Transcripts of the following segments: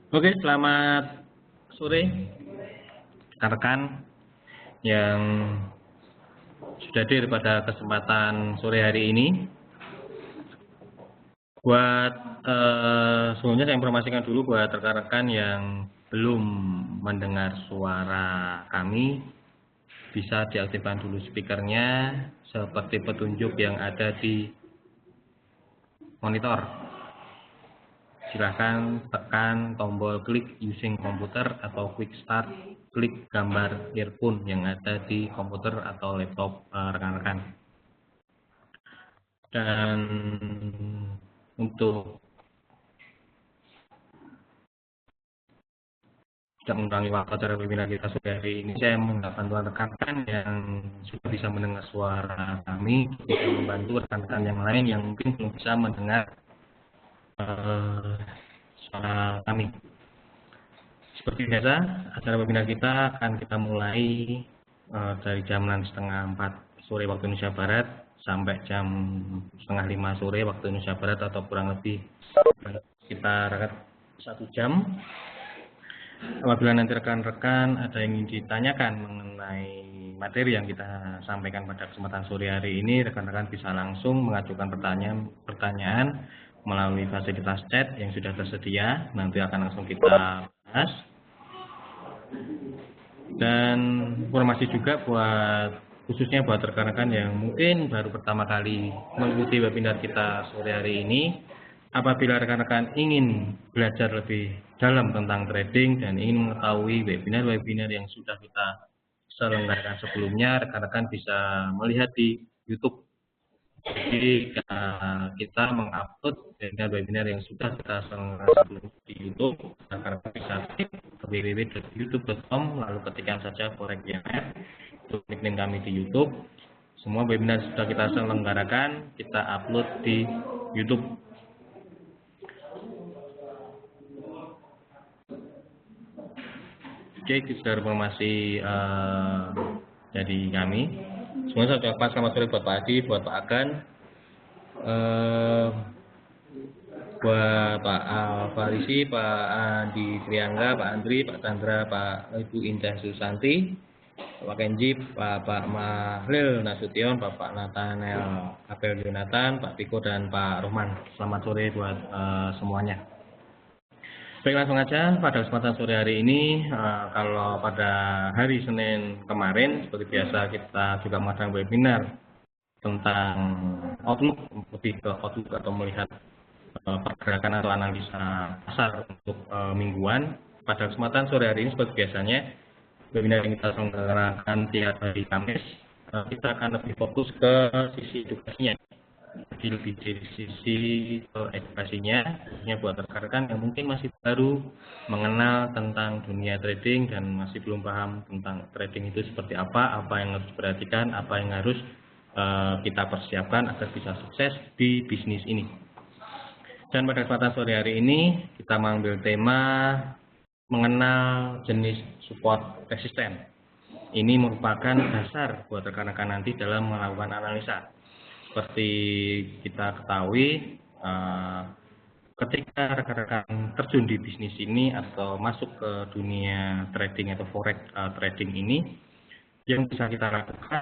Oke, selamat sore rekan-rekan yang sudah hadir pada kesempatan sore hari ini. Buat sebelumnya saya informasikan dulu buat rekan-rekan yang belum mendengar suara kami, bisa diaktifkan dulu speakernya seperti petunjuk yang ada di monitor. Silahkan tekan tombol klik using komputer atau quick start, klik gambar earphone yang ada di komputer atau laptop rekan-rekan. Dan untuk tidak mengurangi waktu acara webinar kita sore hari ini, saya mengundang rekan-rekan yang sudah bisa mendengar suara kami, bisa membantu rekan-rekan yang lain yang mungkin belum bisa mendengar suara kami. Seperti biasa, acara webinar kita akan kita mulai dari jam 3:30 sore waktu Indonesia Barat sampai jam 4:30 sore waktu Indonesia Barat, atau kurang lebih sekitar 1 jam. Apabila nanti rekan-rekan ada yang ingin ditanyakan mengenai materi yang kita sampaikan pada kesempatan sore hari ini, rekan-rekan bisa langsung mengajukan pertanyaan melalui fasilitas chat yang sudah tersedia. Nanti akan langsung kita bahas. Dan informasi juga khususnya buat rekan-rekan yang mungkin baru pertama kali mengikuti webinar kita sore hari ini, apabila rekan-rekan ingin belajar lebih dalam tentang trading dan ingin mengetahui webinar-webinar yang sudah kita selenggarakan sebelumnya, rekan-rekan bisa melihat di YouTube. Jadi kita mengupload webinar-webinar yang sudah kita selenggarakan sebelumnya di YouTube. Rekan-rekan bisa klik ke www.youtube.com, lalu ketikkan saja Forex YMF untuk nickname kami di YouTube. Semua webinar sudah kita selenggarakan, kita upload di YouTube. Oke, sekedar informasi dari kami. Semuanya saya ucapkan selamat sore buat Pak Adi, buat Pak Agan, buat Pak Alfarisi, Pak Andi Triangga, Pak Andri, Pak Chandra, Pak Ibu Indah Susanti, Pak Kenji, Pak Mahlil Nasution, Bapak Nathaniel Abel Yonatan, Pak Piko, dan Pak Rohman. Selamat sore buat semuanya. Baik, langsung aja pada kesempatan sore hari ini. Kalau pada hari Senin kemarin, seperti biasa kita juga mengadakan webinar tentang outlook, lebih ke outlook atau melihat pergerakan atau analisa pasar untuk mingguan. Pada kesempatan sore hari ini, seperti biasanya, webinar yang kita selenggarakan tiap hari Kamis, kita akan lebih fokus ke sisi edukasinya. Jadi lebih dari sisi edukasinya, buat rekan-rekan yang mungkin masih baru mengenal tentang dunia trading dan masih belum paham tentang trading itu seperti apa yang harus diperhatikan, apa yang harus kita persiapkan agar bisa sukses di bisnis ini. Dan pada kesempatan sore hari ini kita mengambil tema mengenal jenis support resisten. Ini merupakan dasar buat rekan-rekan nanti dalam melakukan analisa. Seperti kita ketahui, ketika rekan-rekan terjun di bisnis ini atau masuk ke dunia trading atau forex trading ini, yang bisa kita lakukan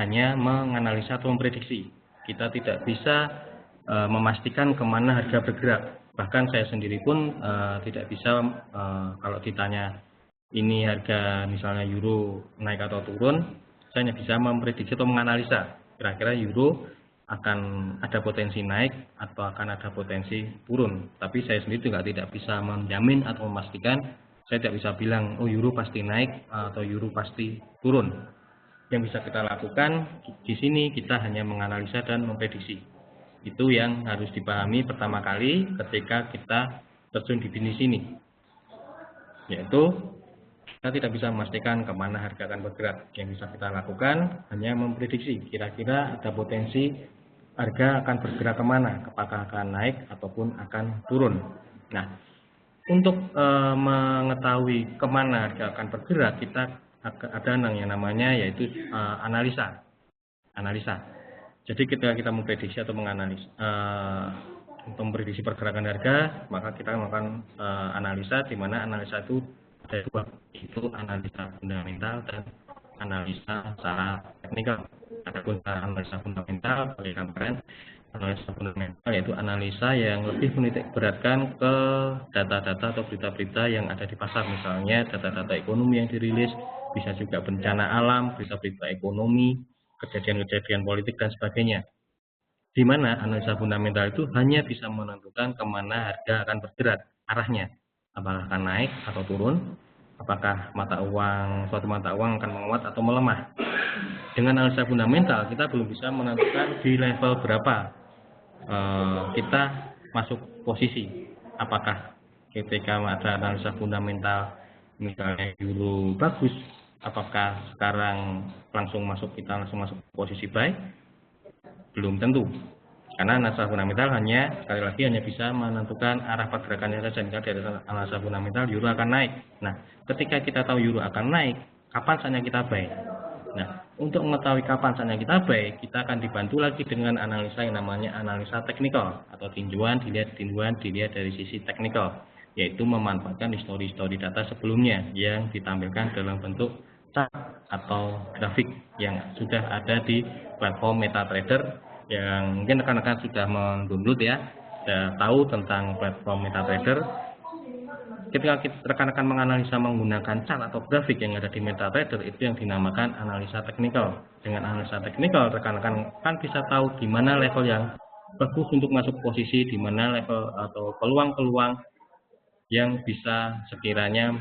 hanya menganalisa atau memprediksi. Kita tidak bisa memastikan kemana harga bergerak. Bahkan saya sendiri pun tidak bisa, kalau ditanya ini harga misalnya euro naik atau turun, saya hanya bisa memprediksi atau menganalisa kira-kira euro akan ada potensi naik atau akan ada potensi turun. Tapi saya sendiri juga tidak bisa menjamin atau memastikan. Saya tidak bisa bilang, oh euro pasti naik atau euro pasti turun. Yang bisa kita lakukan di sini, kita hanya menganalisa dan memprediksi. Itu yang harus dipahami pertama kali ketika kita terjun di bisnis ini. Yaitu kita tidak bisa memastikan kemana harga akan bergerak. Yang bisa kita lakukan hanya memprediksi kira-kira ada potensi harga akan bergerak kemana, apakah akan naik ataupun akan turun. Nah, untuk mengetahui kemana harga akan bergerak, kita ada yang namanya yaitu analisa. Jadi ketika kita memprediksi atau menganalisa untuk memprediksi pergerakan harga, maka kita melakukan analisa, di mana analisa itu ada dua, yaitu analisa fundamental dan analisa secara teknikal. Adapun analisa fundamental bagi kemarin, analisa fundamental yaitu analisa yang lebih menitik beratkan ke data-data atau berita-berita yang ada di pasar, misalnya data-data ekonomi yang dirilis, bisa juga bencana alam, berita-berita ekonomi, kejadian-kejadian politik dan sebagainya. Di mana analisa fundamental itu hanya bisa menentukan kemana harga akan bergerak arahnya, apakah akan naik atau turun, apakah suatu mata uang akan menguat atau melemah. Dengan analisa fundamental kita belum bisa menentukan di level berapa kita masuk posisi, apakah ketika ada analisa fundamental misalnya euro bagus, apakah sekarang kita langsung masuk posisi buy? Belum tentu, karena analisa fundamental sekali lagi hanya bisa menentukan arah pergerakannya saja. Jika dari analisa fundamental euro akan naik. Nah, ketika kita tahu euro akan naik, kapan saatnya kita buy? Nah, untuk mengetahui kapan saatnya kita buy, kita akan dibantu lagi dengan analisa yang namanya analisa teknikal atau tinjauan dilihat dari sisi teknikal, yaitu memanfaatkan histori data sebelumnya yang ditampilkan dalam bentuk chart atau grafik yang sudah ada di platform MetaTrader, yang mungkin rekan-rekan sudah mendownload ya, sudah tahu tentang platform MetaTrader. Ketika rekan-rekan menganalisa menggunakan chart atau grafik yang ada di MetaTrader, itu yang dinamakan analisa teknikal. Dengan analisa teknikal, rekan-rekan kan bisa tahu di mana level yang bagus untuk masuk posisi, di mana level atau peluang-peluang yang bisa sekiranya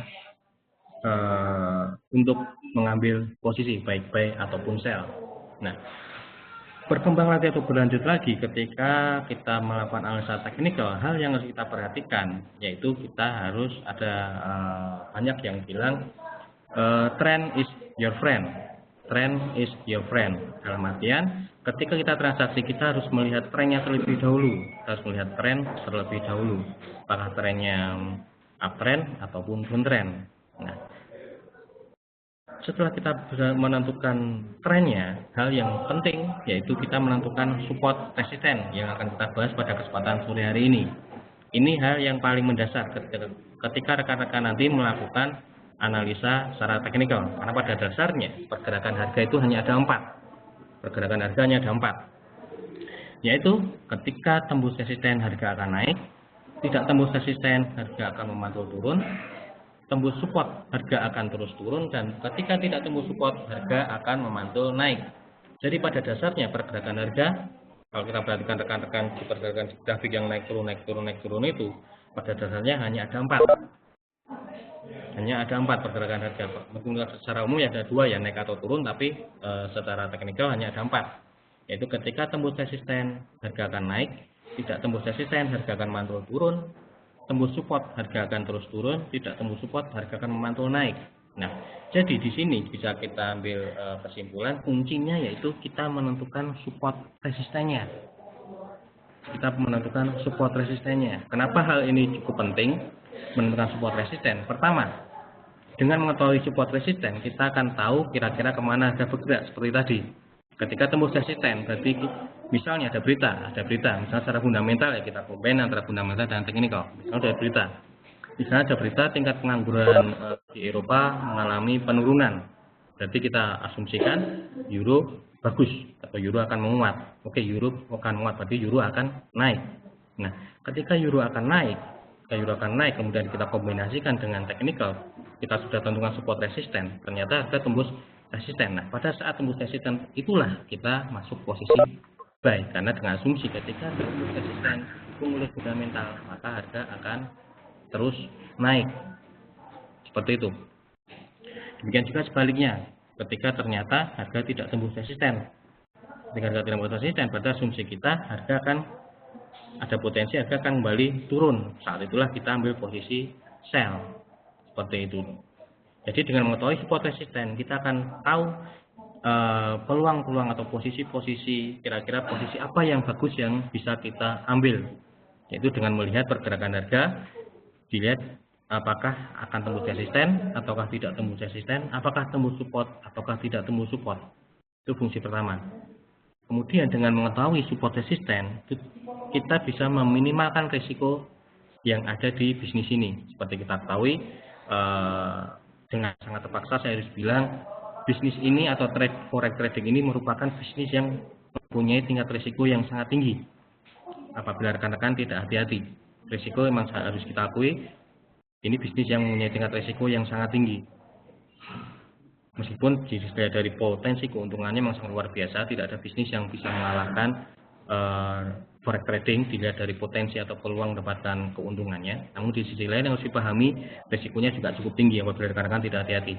untuk mengambil posisi baik buy ataupun sell. Nah, berkembang lagi atau berlanjut lagi ketika kita melakukan analisa teknikal, hal yang harus kita perhatikan yaitu kita harus ada banyak yang bilang trend is your friend. Trend is your friend. Dalam artian ketika kita transaksi, kita harus melihat trennya terlebih dahulu. Kita harus melihat tren terlebih dahulu. Apakah trennya uptrend ataupun downtrend. Nah, setelah kita bisa menentukan trennya, hal yang penting yaitu kita menentukan support resisten yang akan kita bahas pada kesempatan sore hari ini. Ini hal yang paling mendasar ketika rekan-rekan nanti melakukan analisa secara teknikal, karena pada dasarnya pergerakan harga itu hanya ada 4. Pergerakan harganya ada 4, yaitu ketika tembus resisten harga akan naik, tidak tembus resisten harga akan memantul turun, tembus support harga akan terus turun, dan ketika tidak tembus support harga akan memantul naik. Jadi pada dasarnya pergerakan harga, kalau kita perhatikan rekan-rekan di pergerakan grafik yang naik turun itu, pada dasarnya hanya ada 4. Hanya ada 4 pergerakan harga. Mungkin secara umum ya ada 2 ya, naik atau turun, tapi secara teknikal hanya ada 4. Yaitu ketika tembus resisten harga akan naik, tidak tembus resisten harga akan mantul turun, tembus support harga akan terus turun, tidak tembus support harga akan memantul naik. Nah, jadi di sini bisa kita ambil kesimpulan, kuncinya yaitu kita menentukan support resistennya. Kita menentukan support resistennya. Kenapa hal ini cukup penting menentukan support resisten? Pertama, dengan mengetahui support resisten, kita akan tahu kira-kira kemana harga bergerak seperti tadi. Ketika tembus resisten, berarti misalnya ada berita, misalnya secara fundamental ya, kita combine antara fundamental dan teknikal. Misalnya ada berita tingkat pengangguran di Eropa mengalami penurunan. Berarti kita asumsikan euro bagus atau euro akan menguat. Oke, euro akan menguat, berarti euro akan naik. Nah, ketika euro akan naik, kemudian kita kombinasikan dengan teknikal, kita sudah tentukan support resisten, ternyata harga tembus resisten. Nah, pada saat tembus resisten itulah kita masuk posisi buy, karena dengan asumsi ketika tembus resisten kumulus fundamental, maka harga akan terus naik. Seperti itu. Demikian juga sebaliknya, ketika ternyata harga tidak tembus resisten. Ketika harga tidak tembus resisten, pada asumsi kita harga akan ada potensi harga akan kembali turun. Saat itulah kita ambil posisi sell. Seperti itu. Jadi dengan mengetahui support resisten, kita akan tahu peluang-peluang atau posisi-posisi, kira-kira posisi apa yang bagus yang bisa kita ambil. Yaitu dengan melihat pergerakan harga, dilihat apakah akan tembus resisten, ataukah tidak tembus resisten, apakah tembus support, ataukah tidak tembus support. Itu fungsi pertama. Kemudian dengan mengetahui support resisten, kita bisa meminimalkan risiko yang ada di bisnis ini. Seperti kita ketahui, dengan sangat terpaksa saya harus bilang, bisnis ini atau forex trading ini merupakan bisnis yang mempunyai tingkat risiko yang sangat tinggi. Apabila rekan-rekan tidak hati-hati, risiko memang harus kita akui, ini bisnis yang mempunyai tingkat risiko yang sangat tinggi. Meskipun dilihat dari potensi keuntungannya memang sangat luar biasa, tidak ada bisnis yang bisa mengalahkan forex trading dilihat dari potensi atau peluang mendapatkan keuntungannya. Namun di sisi lain yang harus dipahami, risikonya juga cukup tinggi apabila rekan-rekan tidak hati-hati.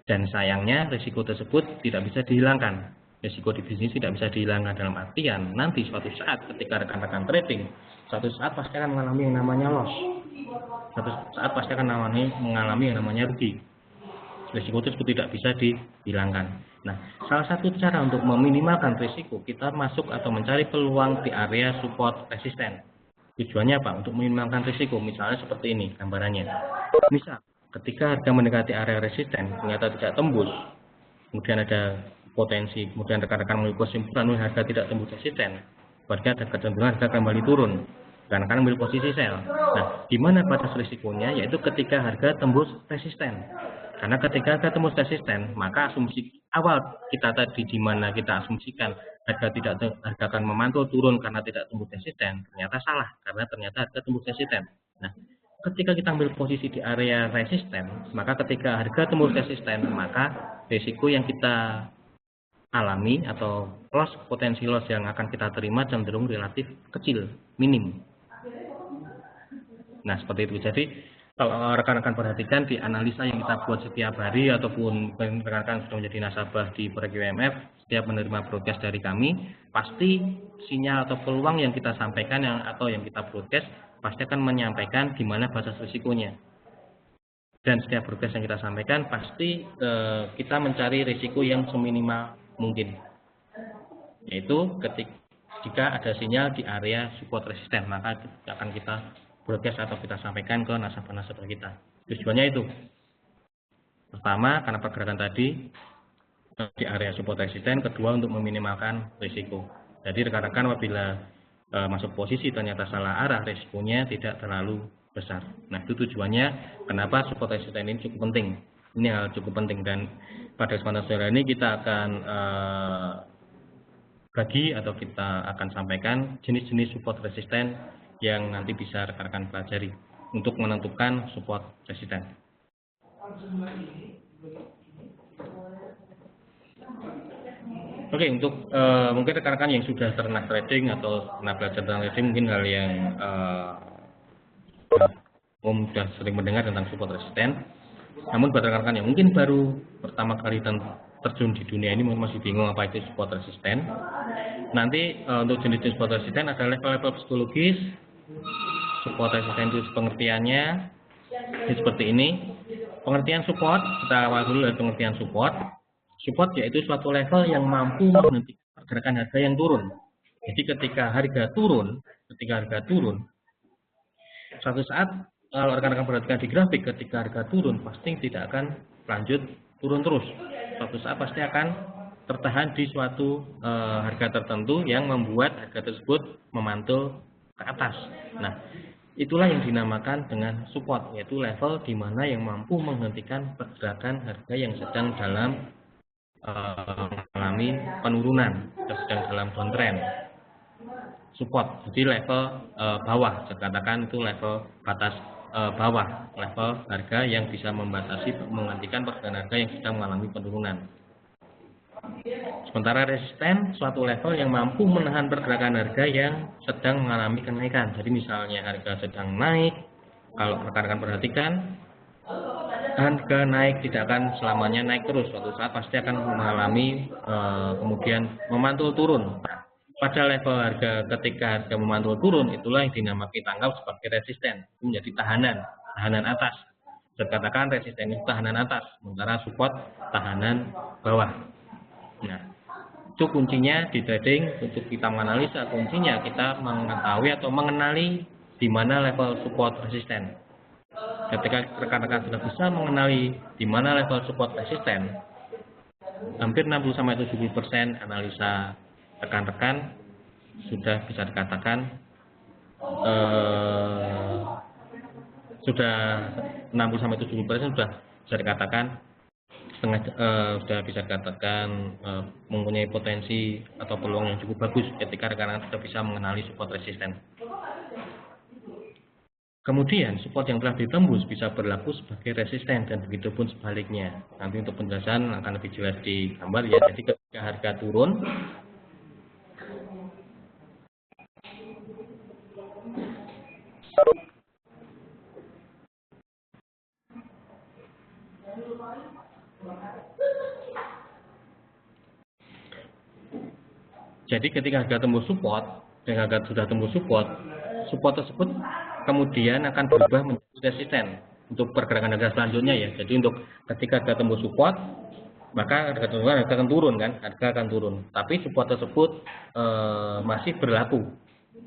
Dan sayangnya risiko tersebut tidak bisa dihilangkan. Risiko di bisnis tidak bisa dihilangkan dalam artian nanti suatu saat ketika rekan-rekan trading, suatu saat pasti akan mengalami yang namanya loss. Suatu saat pasti akan mengalami yang namanya rugi. Risiko tersebut tidak bisa dihilangkan. Nah, salah satu cara untuk meminimalkan risiko, kita masuk atau mencari peluang di area support resisten. Tujuannya apa? Untuk meminimalkan risiko. Misalnya seperti ini gambarannya. Misal, ketika harga mendekati area resisten, ternyata tidak tembus, kemudian ada potensi, kemudian rekan-rekan mengambil kesimpulan harga tidak tembus resisten, berarti ada kecenderungan harga kembali turun. Rekan-rekan ambil posisi sell. Nah, di mana batas risikonya? Yaitu ketika harga tembus resisten. Karena ketika harga tembus resisten, maka asumsi awal kita tadi di mana kita asumsikan harga akan memantul turun karena tidak tembus resisten, ternyata salah karena ternyata harga tembus resisten. Nah, ketika kita ambil posisi di area resisten, maka ketika harga tembus resisten, maka risiko yang kita alami atau potensi loss yang akan kita terima cenderung relatif kecil, minim. Nah, seperti itu. Jadi kalau rekan-rekan perhatikan di analisa yang kita buat setiap hari ataupun rekan-rekan sudah menjadi nasabah di Forex UMF, setiap menerima broadcast dari kami, pasti sinyal atau peluang yang kita sampaikan atau yang kita broadcast pasti akan menyampaikan di mana batas risikonya. Dan setiap broadcast yang kita sampaikan pasti kita mencari risiko yang seminimal mungkin. Yaitu jika ada sinyal di area support resisten, maka akan kita broadcast atau kita sampaikan ke nasabah-nasabah kita. Tujuannya itu. Pertama, karena pergerakan tadi di area support resisten. Kedua, untuk meminimalkan risiko. Jadi rekan-rekan apabila masuk posisi ternyata salah arah, risikonya tidak terlalu besar. Nah, itu tujuannya kenapa support resisten ini cukup penting. Ini hal cukup penting, dan pada kesempatan sore ini kita akan bagi atau kita akan sampaikan jenis-jenis support resisten yang nanti bisa rekan-rekan pelajari untuk menentukan support resisten. Oke, untuk mungkin rekan-rekan yang sudah pernah trading atau pernah belajar tentang trading, mungkin hal yang sudah sering mendengar tentang support resisten. Namun buat rekan-rekan yang mungkin baru pertama kali terjun di dunia ini masih bingung apa itu support resisten. Nanti untuk jenis-jenis support resisten ada level-level psikologis. Support resisten itu pengertiannya seperti ini. Pengertian support, kita awal dulu dari pengertian support. Support yaitu suatu level yang mampu menghentikan pergerakan harga yang turun. Jadi ketika harga turun, suatu saat kalau rekan-rekan perhatikan di grafik, ketika harga turun pasti tidak akan lanjut turun terus. Suatu saat pasti akan tertahan di suatu harga tertentu yang membuat harga tersebut memantul ke atas. Nah, itulah yang dinamakan dengan support, yaitu level di mana yang mampu menghentikan pergerakan harga yang sedang dalam mengalami penurunan, sedang dalam downtrend. Support, jadi level bawah, saya katakan itu level batas bawah, level harga yang bisa membatasi menghentikan pergerakan harga yang sedang mengalami penurunan. Sementara resisten suatu level yang mampu menahan pergerakan harga yang sedang mengalami kenaikan. Jadi misalnya harga sedang naik, kalau rekan-rekan perhatikan, harga naik tidak akan selamanya naik terus. Suatu saat pasti akan mengalami kemudian memantul turun. Pada level harga ketika harga memantul turun, itulah yang dinamakan kita anggap sebagai resisten, menjadi tahanan atas. Saya katakan resisten itu tahanan atas, sementara support tahanan bawah. Nah, itu kuncinya di trading. Untuk kita menganalisa, kuncinya kita mengetahui atau mengenali di mana level support resisten. Ketika rekan-rekan sudah bisa mengenali di mana level support resisten, hampir 60-70% analisa rekan-rekan sudah bisa dikatakan sudah 60-70% sudah bisa dikatakan sudah bisa dikatakan mempunyai potensi atau peluang yang cukup bagus ketika rekan-rekan sudah bisa mengenali support resisten. Kemudian support yang telah ditembus bisa berlaku sebagai resisten dan begitu pun sebaliknya. Nanti untuk penjelasan akan lebih jelas di gambar ya. Jadi ketika harga turun, jadi ketika harga tembus support, dan harga sudah tembus support tersebut kemudian akan berubah menjadi resisten untuk pergerakan harga selanjutnya ya. Jadi untuk ketika harga tembus support, maka harga akan turun kan, harga akan turun. Tapi support tersebut masih berlaku,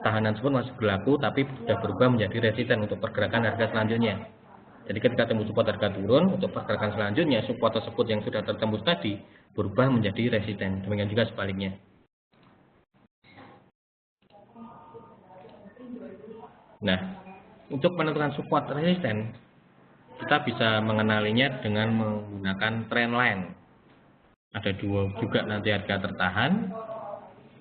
tahanan tersebut masih berlaku, tapi sudah berubah menjadi resisten untuk pergerakan harga selanjutnya. Jadi ketika tembus support harga turun, untuk pergerakan selanjutnya support tersebut yang sudah tertembus tadi berubah menjadi resisten. Demikian juga sebaliknya. Nah, untuk menentukan support resisten, kita bisa mengenalinya dengan menggunakan trendline. Ada dua juga nanti harga tertahan.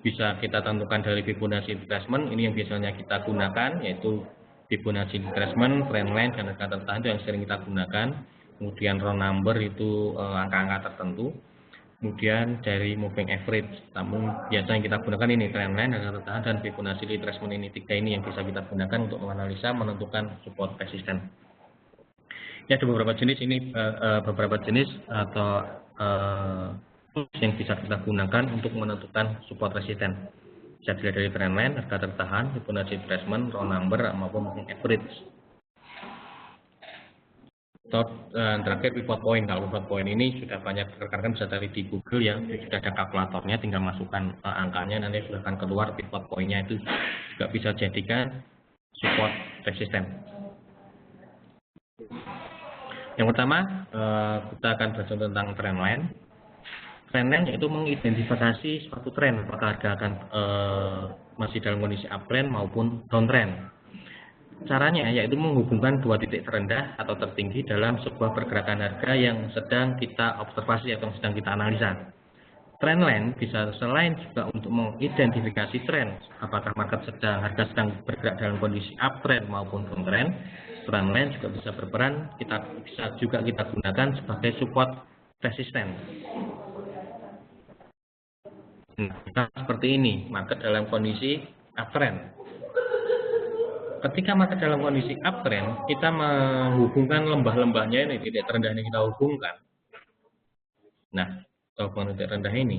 Bisa kita tentukan dari Fibonacci retracement, ini yang biasanya kita gunakan, yaitu Fibonacci retracement, trendline, dan harga tertahan itu yang sering kita gunakan. Kemudian round number itu angka-angka tertentu. Kemudian dari moving average, namun biasanya kita gunakan ini trendline, harga tertahan, dan Fibonacci retracement. Ini tiga ini yang bisa kita gunakan untuk menganalisa menentukan support resisten. Ya, ada beberapa jenis ini, beberapa jenis atau yang bisa kita gunakan untuk menentukan support resisten. Bisa dilihat dari trendline, harga tertahan, Fibonacci retracement, round number, maupun moving average. Terakhir pivot point. Kalau pivot point ini sudah banyak rekan-rekan bisa cari di Google ya, sudah ada kalkulatornya, tinggal masukkan angkanya, nanti sudah akan keluar pivot point-nya, itu juga bisa jadikan support resisten. Yang pertama, kita akan bahas tentang trendline. Trendline yaitu mengidentifikasi suatu tren, apakah harga akan masih dalam kondisi uptrend maupun downtrend. Caranya yaitu menghubungkan dua titik terendah atau tertinggi dalam sebuah pergerakan harga yang sedang kita observasi atau sedang kita analisa. Trendline bisa selain juga untuk mengidentifikasi tren, apakah harga sedang bergerak dalam kondisi uptrend maupun downtrend. Trendline juga bisa berperan, bisa juga kita gunakan sebagai support resisten. Nah, seperti ini, market dalam kondisi uptrend. Ketika market dalam kondisi uptrend, kita menghubungkan lembah-lembahnya ini, titik terendah ini kita hubungkan. Nah, hubungan titik rendah ini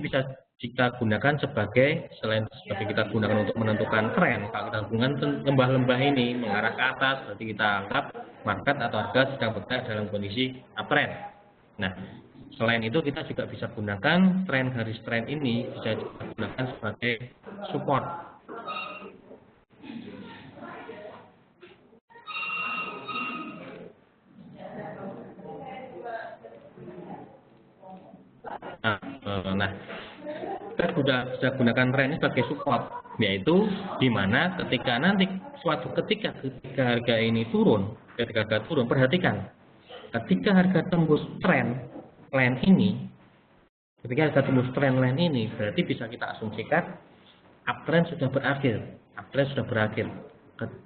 bisa kita gunakan sebagai, selain sebagai kita gunakan untuk menentukan tren, kalau kita hubungkan lembah-lembah ini mengarah ke atas, berarti kita anggap market atau harga sedang bergerak dalam kondisi uptrend. Nah, selain itu kita juga bisa gunakan tren garis tren ini, bisa kita gunakan sebagai support. Nah, kita bisa gunakan tren ini sebagai support, yaitu di mana ketika nanti ketika harga ini turun, perhatikan, ketika harga tembus trend line ini, berarti bisa kita asumsikan uptrend sudah berakhir.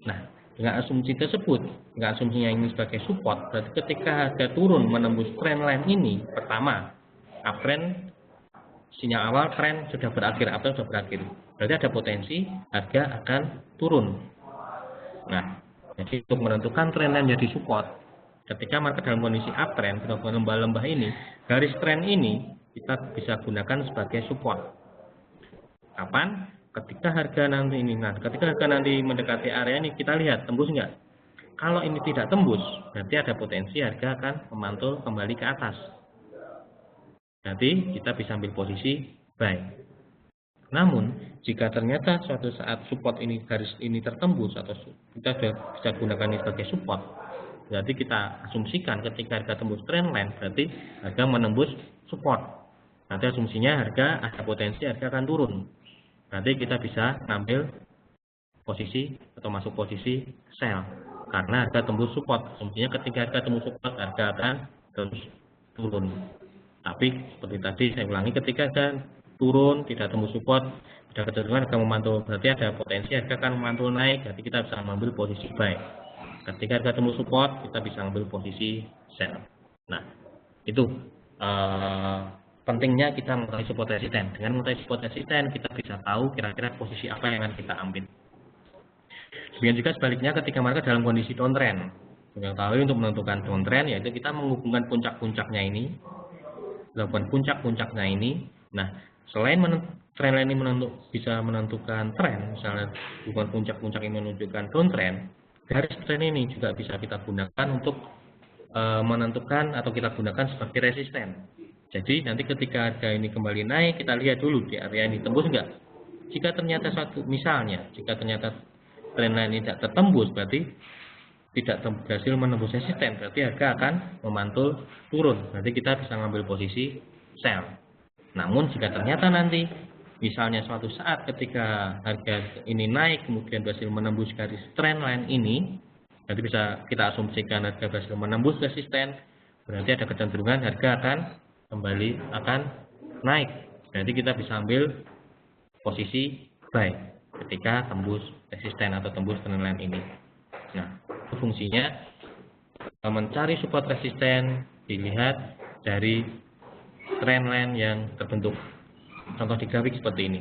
Nah, dengan asumsi tersebut, dengan asumsinya ini sebagai support, berarti ketika harga turun menembus trend line ini, pertama, uptrend, sinyal awal tren sudah berakhir atau sudah berakhir, berarti ada potensi harga akan turun. Nah, jadi untuk menentukan tren line jadi support, ketika market dalam kondisi uptrend, lembah-lembah ini, garis tren ini kita bisa gunakan sebagai support. Kapan? Ketika harga nanti mendekati area ini, kita lihat tembus enggak. Kalau ini tidak tembus, berarti ada potensi harga akan memantul kembali ke atas. Nanti kita bisa ambil posisi buy. Namun, jika ternyata suatu saat support ini, garis ini tertembus, atau kita sudah bisa gunakan ini sebagai support, berarti kita asumsikan ketika harga tembus trendline, berarti harga menembus support. Nanti asumsinya ada potensi harga akan turun. Nanti kita bisa ngambil posisi atau masuk posisi sell karena harga tembus support. Asumsinya ketika harga tembus support, harga akan terus turun. Tapi seperti tadi saya ulangi, ketika harga turun tidak tembus support, ada kecenderungan harga memantul, berarti ada potensi harga akan memantul naik, jadi kita bisa mengambil posisi buy. Ketika harga tembus support, kita bisa mengambil posisi sell. Nah, itu pentingnya kita mengetahui support resisten. Dengan mengetahui support resisten, kita bisa tahu kira-kira posisi apa yang akan kita ambil. Demikian juga sebaliknya ketika market dalam kondisi downtrend. Yang tahu untuk menentukan downtrend yaitu kita menghubungkan puncak-puncaknya ini, melakukan puncak-puncaknya ini. Nah, selain trendline ini bisa menentukan tren, misalnya hubungan puncak-puncak ini menunjukkan downtrend, garis tren ini juga bisa kita gunakan untuk menentukan atau kita gunakan sebagai resisten. Jadi nanti ketika harga ini kembali naik, kita lihat dulu di area ini tembus enggak. Jika ternyata jika ternyata trendline ini tidak tertembus, berarti tidak berhasil menembus resisten, berarti harga akan memantul turun. Nanti kita bisa mengambil posisi sell. Namun jika ternyata nanti misalnya suatu saat ketika harga ini naik kemudian berhasil menembus garis trendline ini, nanti bisa kita asumsikan harga berhasil menembus resisten, berarti ada kecenderungan harga akan naik. Berarti kita bisa ambil posisi buy ketika tembus resisten atau tembus trendline ini. Nah, fungsinya mencari support resisten dilihat dari trendline yang terbentuk. Contoh di grafik seperti ini.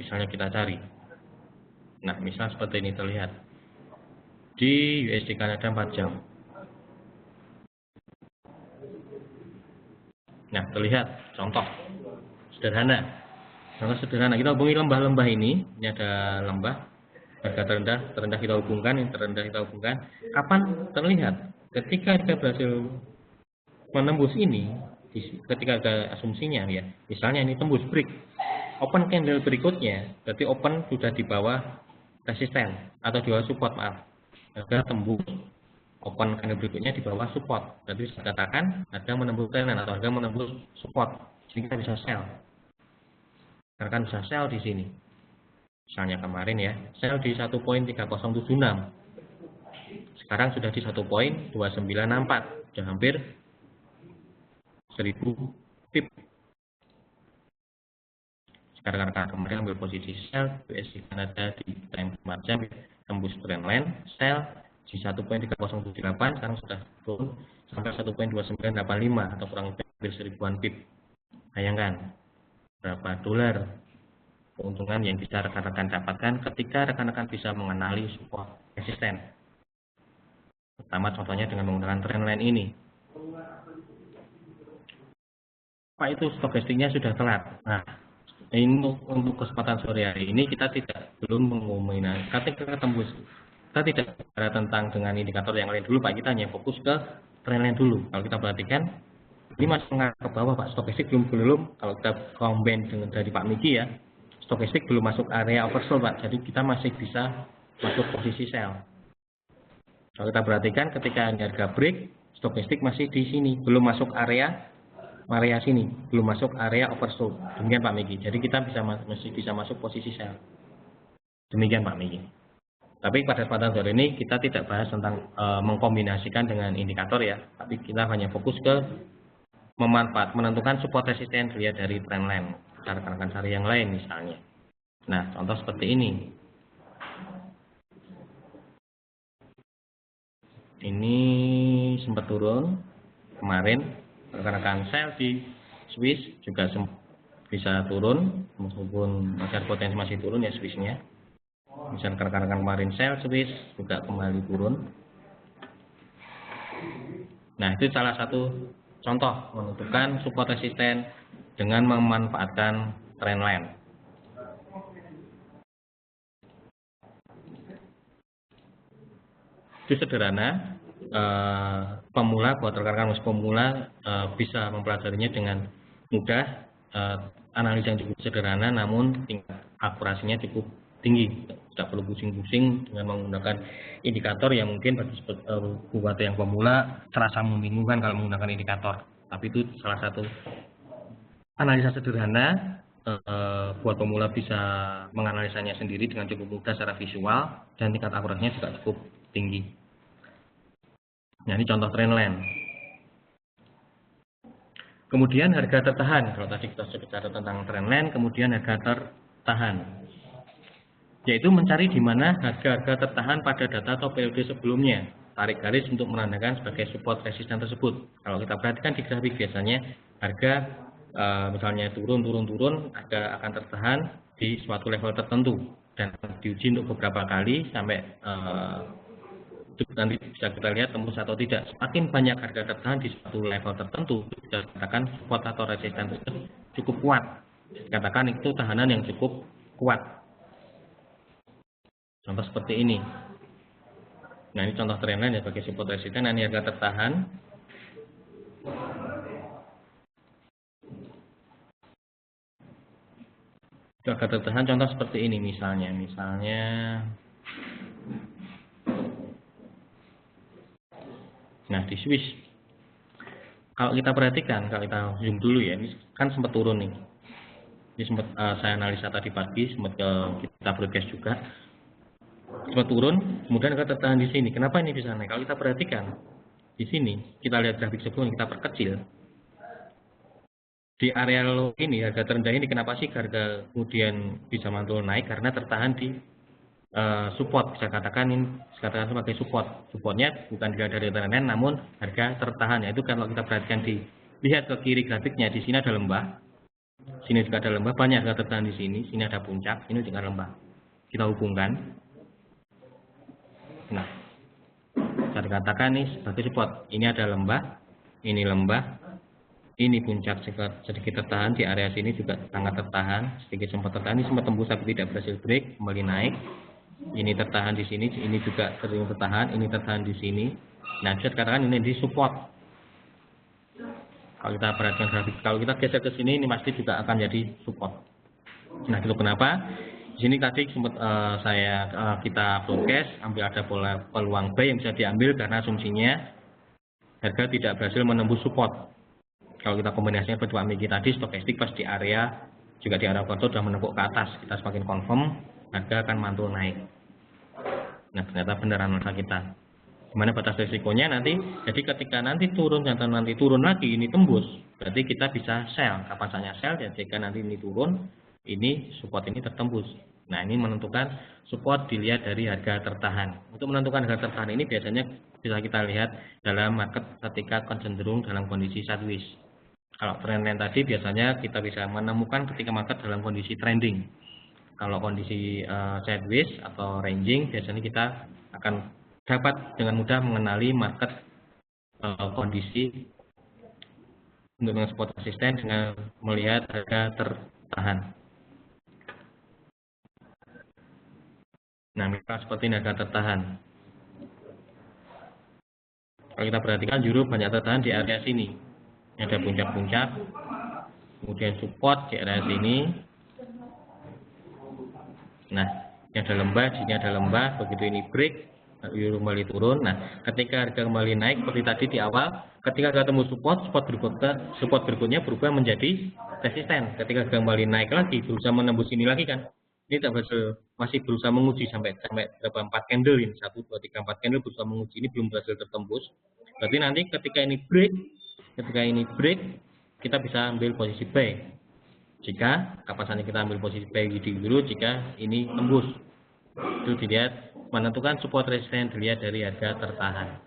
Misalnya kita cari. Nah, misal seperti ini terlihat di USD Kanada 4 jam. Nah, terlihat contoh sederhana. Contoh sederhana, kita hubungi lembah-lembah ini. Ini ada lembah, harga terendah kita hubungkan, yang terendah kita hubungkan. Kapan terlihat? Ketika harga berhasil menembus ini, ketika ada asumsinya ya, misalnya ini tembus break, open candle berikutnya, berarti open sudah di bawah resisten atau di bawah support, maaf. Harga tembus, open candle berikutnya di bawah support, berarti bisa katakan harga menembus trendline atau harga menembus support, jadi kita bisa sell. Rekan bisa sell di sini. Misalnya kemarin ya, sell di 1.3076. Sekarang sudah di 1.2964, sudah hampir 1000 pip. Sekarang rekan kemarin ambil posisi sell USD Kanada di time 4 jam, tembus trendline, sell di 1.3078, sekarang sudah turun sampai 1.2985 atau kurang lebih 1000-an pip. Bayangkan berapa dolar keuntungan yang bisa rekan-rekan dapatkan ketika rekan-rekan bisa mengenali support resisten. Pertama contohnya dengan menggunakan trendline ini. Pak itu stokastiknya sudah telat. Nah, ini untuk kesempatan sore hari ini kita belum mengumumkan ketika tembus. Kita tidak bicara tentang dengan indikator yang lain dulu Pak, kita hanya fokus ke trendline dulu. Kalau kita perhatikan ini masih mengarah ke bawah Pak, stokastik belum. Kalau kita combine dengan dari Pak Miki ya, stokastik belum masuk area oversold Pak, jadi kita masih bisa masuk posisi sell. Kalau kita perhatikan ketika harga break, stokastik masih di sini, belum masuk area sini, belum masuk area oversold. Demikian Pak Miki. Jadi kita masih bisa masuk posisi sell. Demikian Pak Miki. Tapi pada kesempatan sore ini kita tidak bahas tentang mengkombinasikan dengan indikator ya, tapi kita hanya fokus ke menentukan support resisten dilihat dari trendline. Rekan-rekan cari yang lain misalnya. Nah, contoh seperti ini. Ini sempat turun kemarin. Rekan-rekan sell di Swiss juga bisa turun, meskipun masih potensi masih turun ya Swissnya. Misalnya rekan-rekan kemarin sell Swiss juga kembali turun. Nah, itu salah satu contoh menentukan support resisten dengan memanfaatkan trendline. Itu sederhana. Pemula, buat rekan-rekan pemula bisa mempelajarinya dengan mudah. Analisa yang cukup sederhana, namun tingkat akurasinya cukup tinggi. Tidak perlu pusing-pusing dengan menggunakan indikator yang mungkin buat yang pemula terasa membingungkan kalau menggunakan indikator. Tapi itu salah satu analisa sederhana. Buat pemula bisa menganalisanya sendiri dengan cukup mudah secara visual dan tingkat akurasinya juga cukup tinggi. Nah, ini contoh trendline. Kemudian harga tertahan. Kalau tadi kita bicara tentang trendline, kemudian harga tertahan, yaitu mencari di mana harga-harga tertahan pada data atau periode sebelumnya. Tarik garis untuk menandakan sebagai support resisten tersebut. Kalau kita perhatikan di grafik, biasanya harga misalnya turun, akan tertahan di suatu level tertentu dan diuji untuk beberapa kali sampai nanti bisa kita lihat tembus atau tidak. Semakin banyak harga tertahan di suatu level tertentu, bisa dikatakan support atau resisten tersebut cukup kuat. Dikatakan itu tahanan yang cukup kuat. Contoh seperti ini. Nah, ini contoh trendline ya sebagai support resisten. Nah, ini harga tertahan. Harga tertahan contoh seperti ini misalnya nah di Swiss, kalau kita perhatikan, kalau kita zoom dulu ya, ini kan sempat turun nih. Ini sempat saya analisa tadi pagi, sempat kita broadcast juga, sempat turun, kemudian harga tertahan di sini. Kenapa ini bisa naik? Kalau kita perhatikan di sini, kita lihat grafik sebelum kita perkecil. Di area low ini, harga terendah ini, kenapa sih harga kemudian bisa mantul naik? Karena tertahan di support, bisa katakan sebagai support. Supportnya bukan dilihat dari trendline, namun harga tertahan. Yaitu kalau kita perhatikan lihat ke kiri grafiknya, di sini ada lembah, sini juga ada lembah, banyak harga tertahan di sini ada puncak, ini juga lembah. Kita hubungkan. Nah, bisa dikatakan ini sebagai support. Ini ada lembah, ini lembah. Ini puncak sedikit tertahan di area sini juga sangat tertahan, sedikit sempat tertahan, ini sempat tembus tapi tidak berhasil break, kembali naik. Ini tertahan di sini, ini juga sering tertahan, ini tertahan di sini. Nah, bisa dikatakan ini di support. Kalau kita perhatikan grafik, kalau kita geser ke sini, ini pasti juga akan jadi support. Nah, itu kenapa? Di sini tadi sempat kita broadcast, ambil ada peluang buy yang bisa diambil karena asumsinya harga tidak berhasil menembus support. Kalau kita kombinasinya berdua minggu tadi, stokastik pas di area juga di area kontur sudah menepuk ke atas, kita semakin confirm harga akan mantul naik. Nah, ternyata benar analisa kita. Gimana batas risikonya nanti? Jadi ketika nanti turun lagi ini tembus, berarti kita bisa sell. Kapan saatnya sell? Ya, jika nanti ini turun, ini support ini tertembus. Nah, ini menentukan support dilihat dari harga tertahan. Untuk menentukan harga tertahan ini biasanya bisa kita lihat dalam market ketika cenderung dalam kondisi sideways. Kalau trendline tadi biasanya kita bisa menemukan ketika market dalam kondisi trending. Kalau kondisi sideways atau ranging, biasanya kita akan dapat dengan mudah mengenali market kondisi untuk support resisten dengan melihat harga tertahan. Nah, misalnya seperti ini harga tertahan. Kalau kita perhatikan euro banyak tertahan di area sini. Ini ada puncak-puncak, kemudian support di area sini. Nah, ini ada lembah, di sini ada lembah. Begitu ini break, euro kembali turun. Nah, ketika harga kembali naik seperti tadi di awal, ketika harga tembus support berikutnya berubah menjadi resisten. Ketika harga kembali naik lagi, berusaha menembus ini lagi kan? Ini masih berusaha menguji sampai berapa 4 candle ini, 1, 2, 3, 4 candle berusaha menguji, ini belum berhasil tertembus. Berarti nanti ketika ini break, kita bisa ambil posisi buy. Jika kapan saja kita ambil posisi buy di euro jika ini tembus. Itu dilihat menentukan support resisten dilihat dari harga tertahan.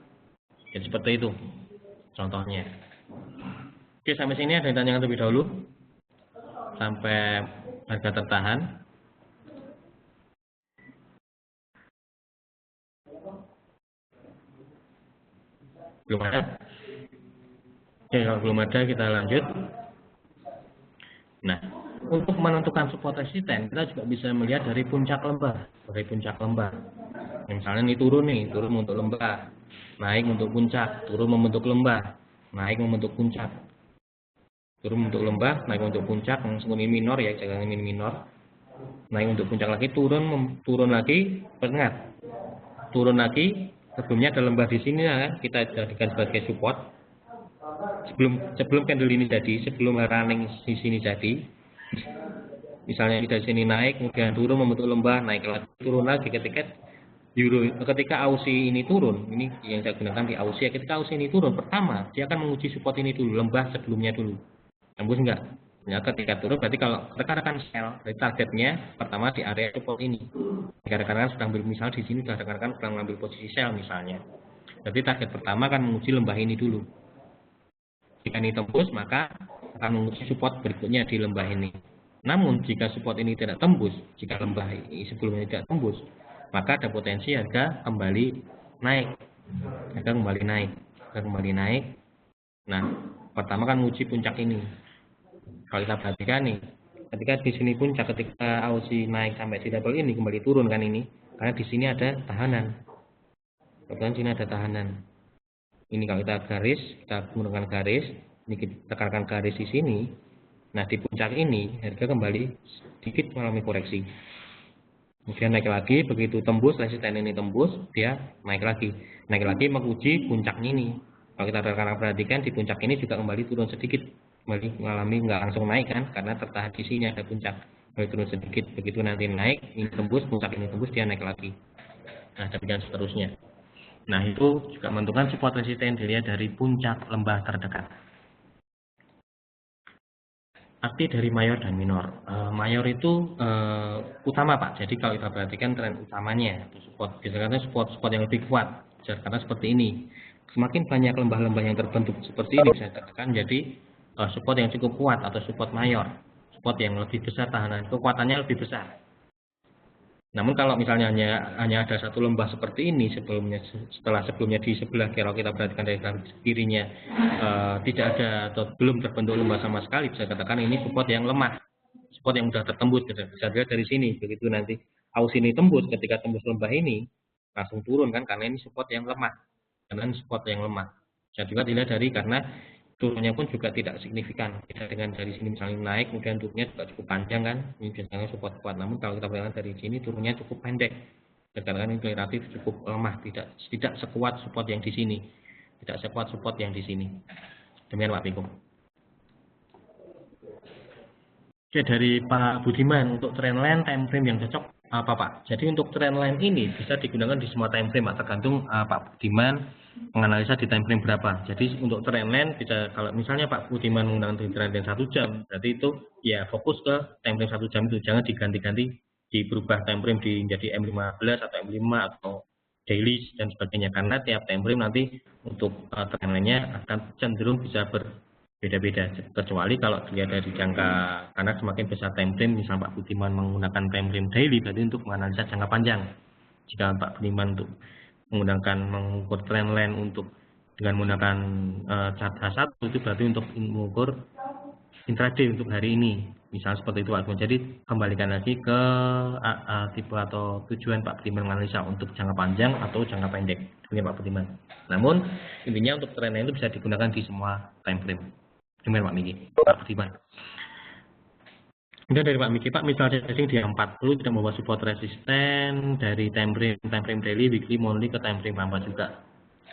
Jadi seperti itu contohnya. Oke, sampai sini ada yang tanyakan terlebih dahulu sampai harga tertahan. Belum ada? Oke, kalau belum ada kita lanjut. Nah, untuk menentukan support resisten kita juga bisa melihat dari puncak lembah. Misalnya ini turun untuk lembah, naik untuk puncak, turun membentuk lembah, naik membentuk puncak, turun untuk lembah, naik untuk puncak, langsung ini minor ya, jangan ini minor, naik untuk puncak lagi, turun lagi, ingat, turun lagi, sebelumnya ada lembah di sini ya, kita jadikan sebagai support. sebelum candle ini jadi, sebelum running di sini jadi, misalnya dari sini naik, kemudian turun membentuk lembah, naik lagi, turun lagi. Ketika AUSI ini turun, ini yang saya gunakan di AUSI, ketika AUSI ini turun, pertama dia akan menguji support ini dulu, lembah sebelumnya dulu, tembus enggak? Ya, ketika turun berarti kalau rekan-rekan sell, berarti targetnya pertama di area support ini. Jika rekan-rekan sedang misal di sini rekan-rekan sedang mengambil posisi sell misalnya, berarti target pertama akan menguji lembah ini dulu. Jika ini tembus, maka akan menguji support berikutnya di lembah ini. Namun jika support ini tidak tembus, jika lembah ini sebelumnya tidak tembus, maka ada potensi harga kembali naik. Harga kembali naik. Nah, pertama kan menguji puncak ini. Kalau kita perhatikan nih, ketika di sini puncak, ketika AUSI naik sampai di level ini kembali turun kan ini, karena di sini ada tahanan. Kebetulan sini ada tahanan. Ini kalau kita menggunakan garis, ini kita tekankan garis di sini. Nah, di puncak ini harga kembali sedikit mengalami koreksi. Kemudian naik lagi, begitu tembus resisten ini tembus, dia naik lagi menguji puncaknya ini. Kalau kita perhatikan di puncak ini juga kembali turun sedikit, kembali mengalami nggak langsung naik kan, karena tertahan di sini ada puncak, kembali turun sedikit. Begitu nanti naik, ini tembus, puncak ini tembus, dia naik lagi. Nah, demikian seterusnya. Nah, itu juga menentukan support resisten dilihat dari puncak lembah terdekat. Arti dari mayor dan minor. Mayor itu utama Pak. Jadi kalau kita perhatikan tren utamanya, support, biasanya support yang lebih kuat. Karena seperti ini, semakin banyak lembah-lembah yang terbentuk seperti ini, saya katakan jadi support yang cukup kuat atau support mayor, support yang lebih besar, tahanan kekuatannya lebih besar. Namun kalau misalnya hanya ada satu lembah seperti ini setelah sebelumnya di sebelah, kalau kita perhatikan dari garis kirinya tidak ada atau belum terbentuk lembah sama sekali, bisa katakan ini support yang lemah, support yang sudah tertembus. Bisa dilihat dari sini, begitu nanti AUSI ini tembus, ketika tembus lembah ini langsung turun kan, karena ini support yang lemah, Bisa juga dilihat dari karena turunnya pun juga tidak signifikan, beda dengan dari sini misalnya naik kemudian turunnya juga cukup panjang kan, ini biasanya support kuat. Namun kalau kita perhatikan dari sini turunnya cukup pendek, karena ini relatif cukup lemah, tidak sekuat support yang di sini, Demikian Pak Biko. Oke, dari Pak Budiman, untuk trendline time frame yang cocok apa Pak? Jadi untuk trendline ini bisa digunakan di semua time frame, tergantung Pak Budiman menganalisa di time frame berapa. Jadi untuk trendline bisa, kalau misalnya Pak Budiman menggunakan trendline 1 jam, berarti itu ya fokus ke time frame 1 jam itu, jangan diganti-ganti, berubah time frame menjadi M15 atau M5 atau daily dan sebagainya, karena tiap time frame nanti untuk trendline-nya akan cenderung bisa beda-beda, kecuali kalau dilihat dari jangka, karena semakin besar time frame, misal Pak Budiman menggunakan time frame daily berarti untuk menganalisa jangka panjang. Jika Pak Budiman untuk mengukur trendline untuk dengan menggunakan chart H1 itu berarti untuk mengukur intraday untuk hari ini, misal seperti itu Pak. Jadi kembalikan lagi ke tipe atau tujuan Pak Budiman menganalisa untuk jangka panjang atau jangka pendek, ini Pak Budiman. Namun intinya untuk trendline itu bisa digunakan di semua time frame. Demikian Pak Miki, Pak Budiman. Kemudian dari Pak Miki, Pak, misalnya trading di 40 tidak membawa support resisten dari time frame daily, weekly, monthly ke time frame 4 juga.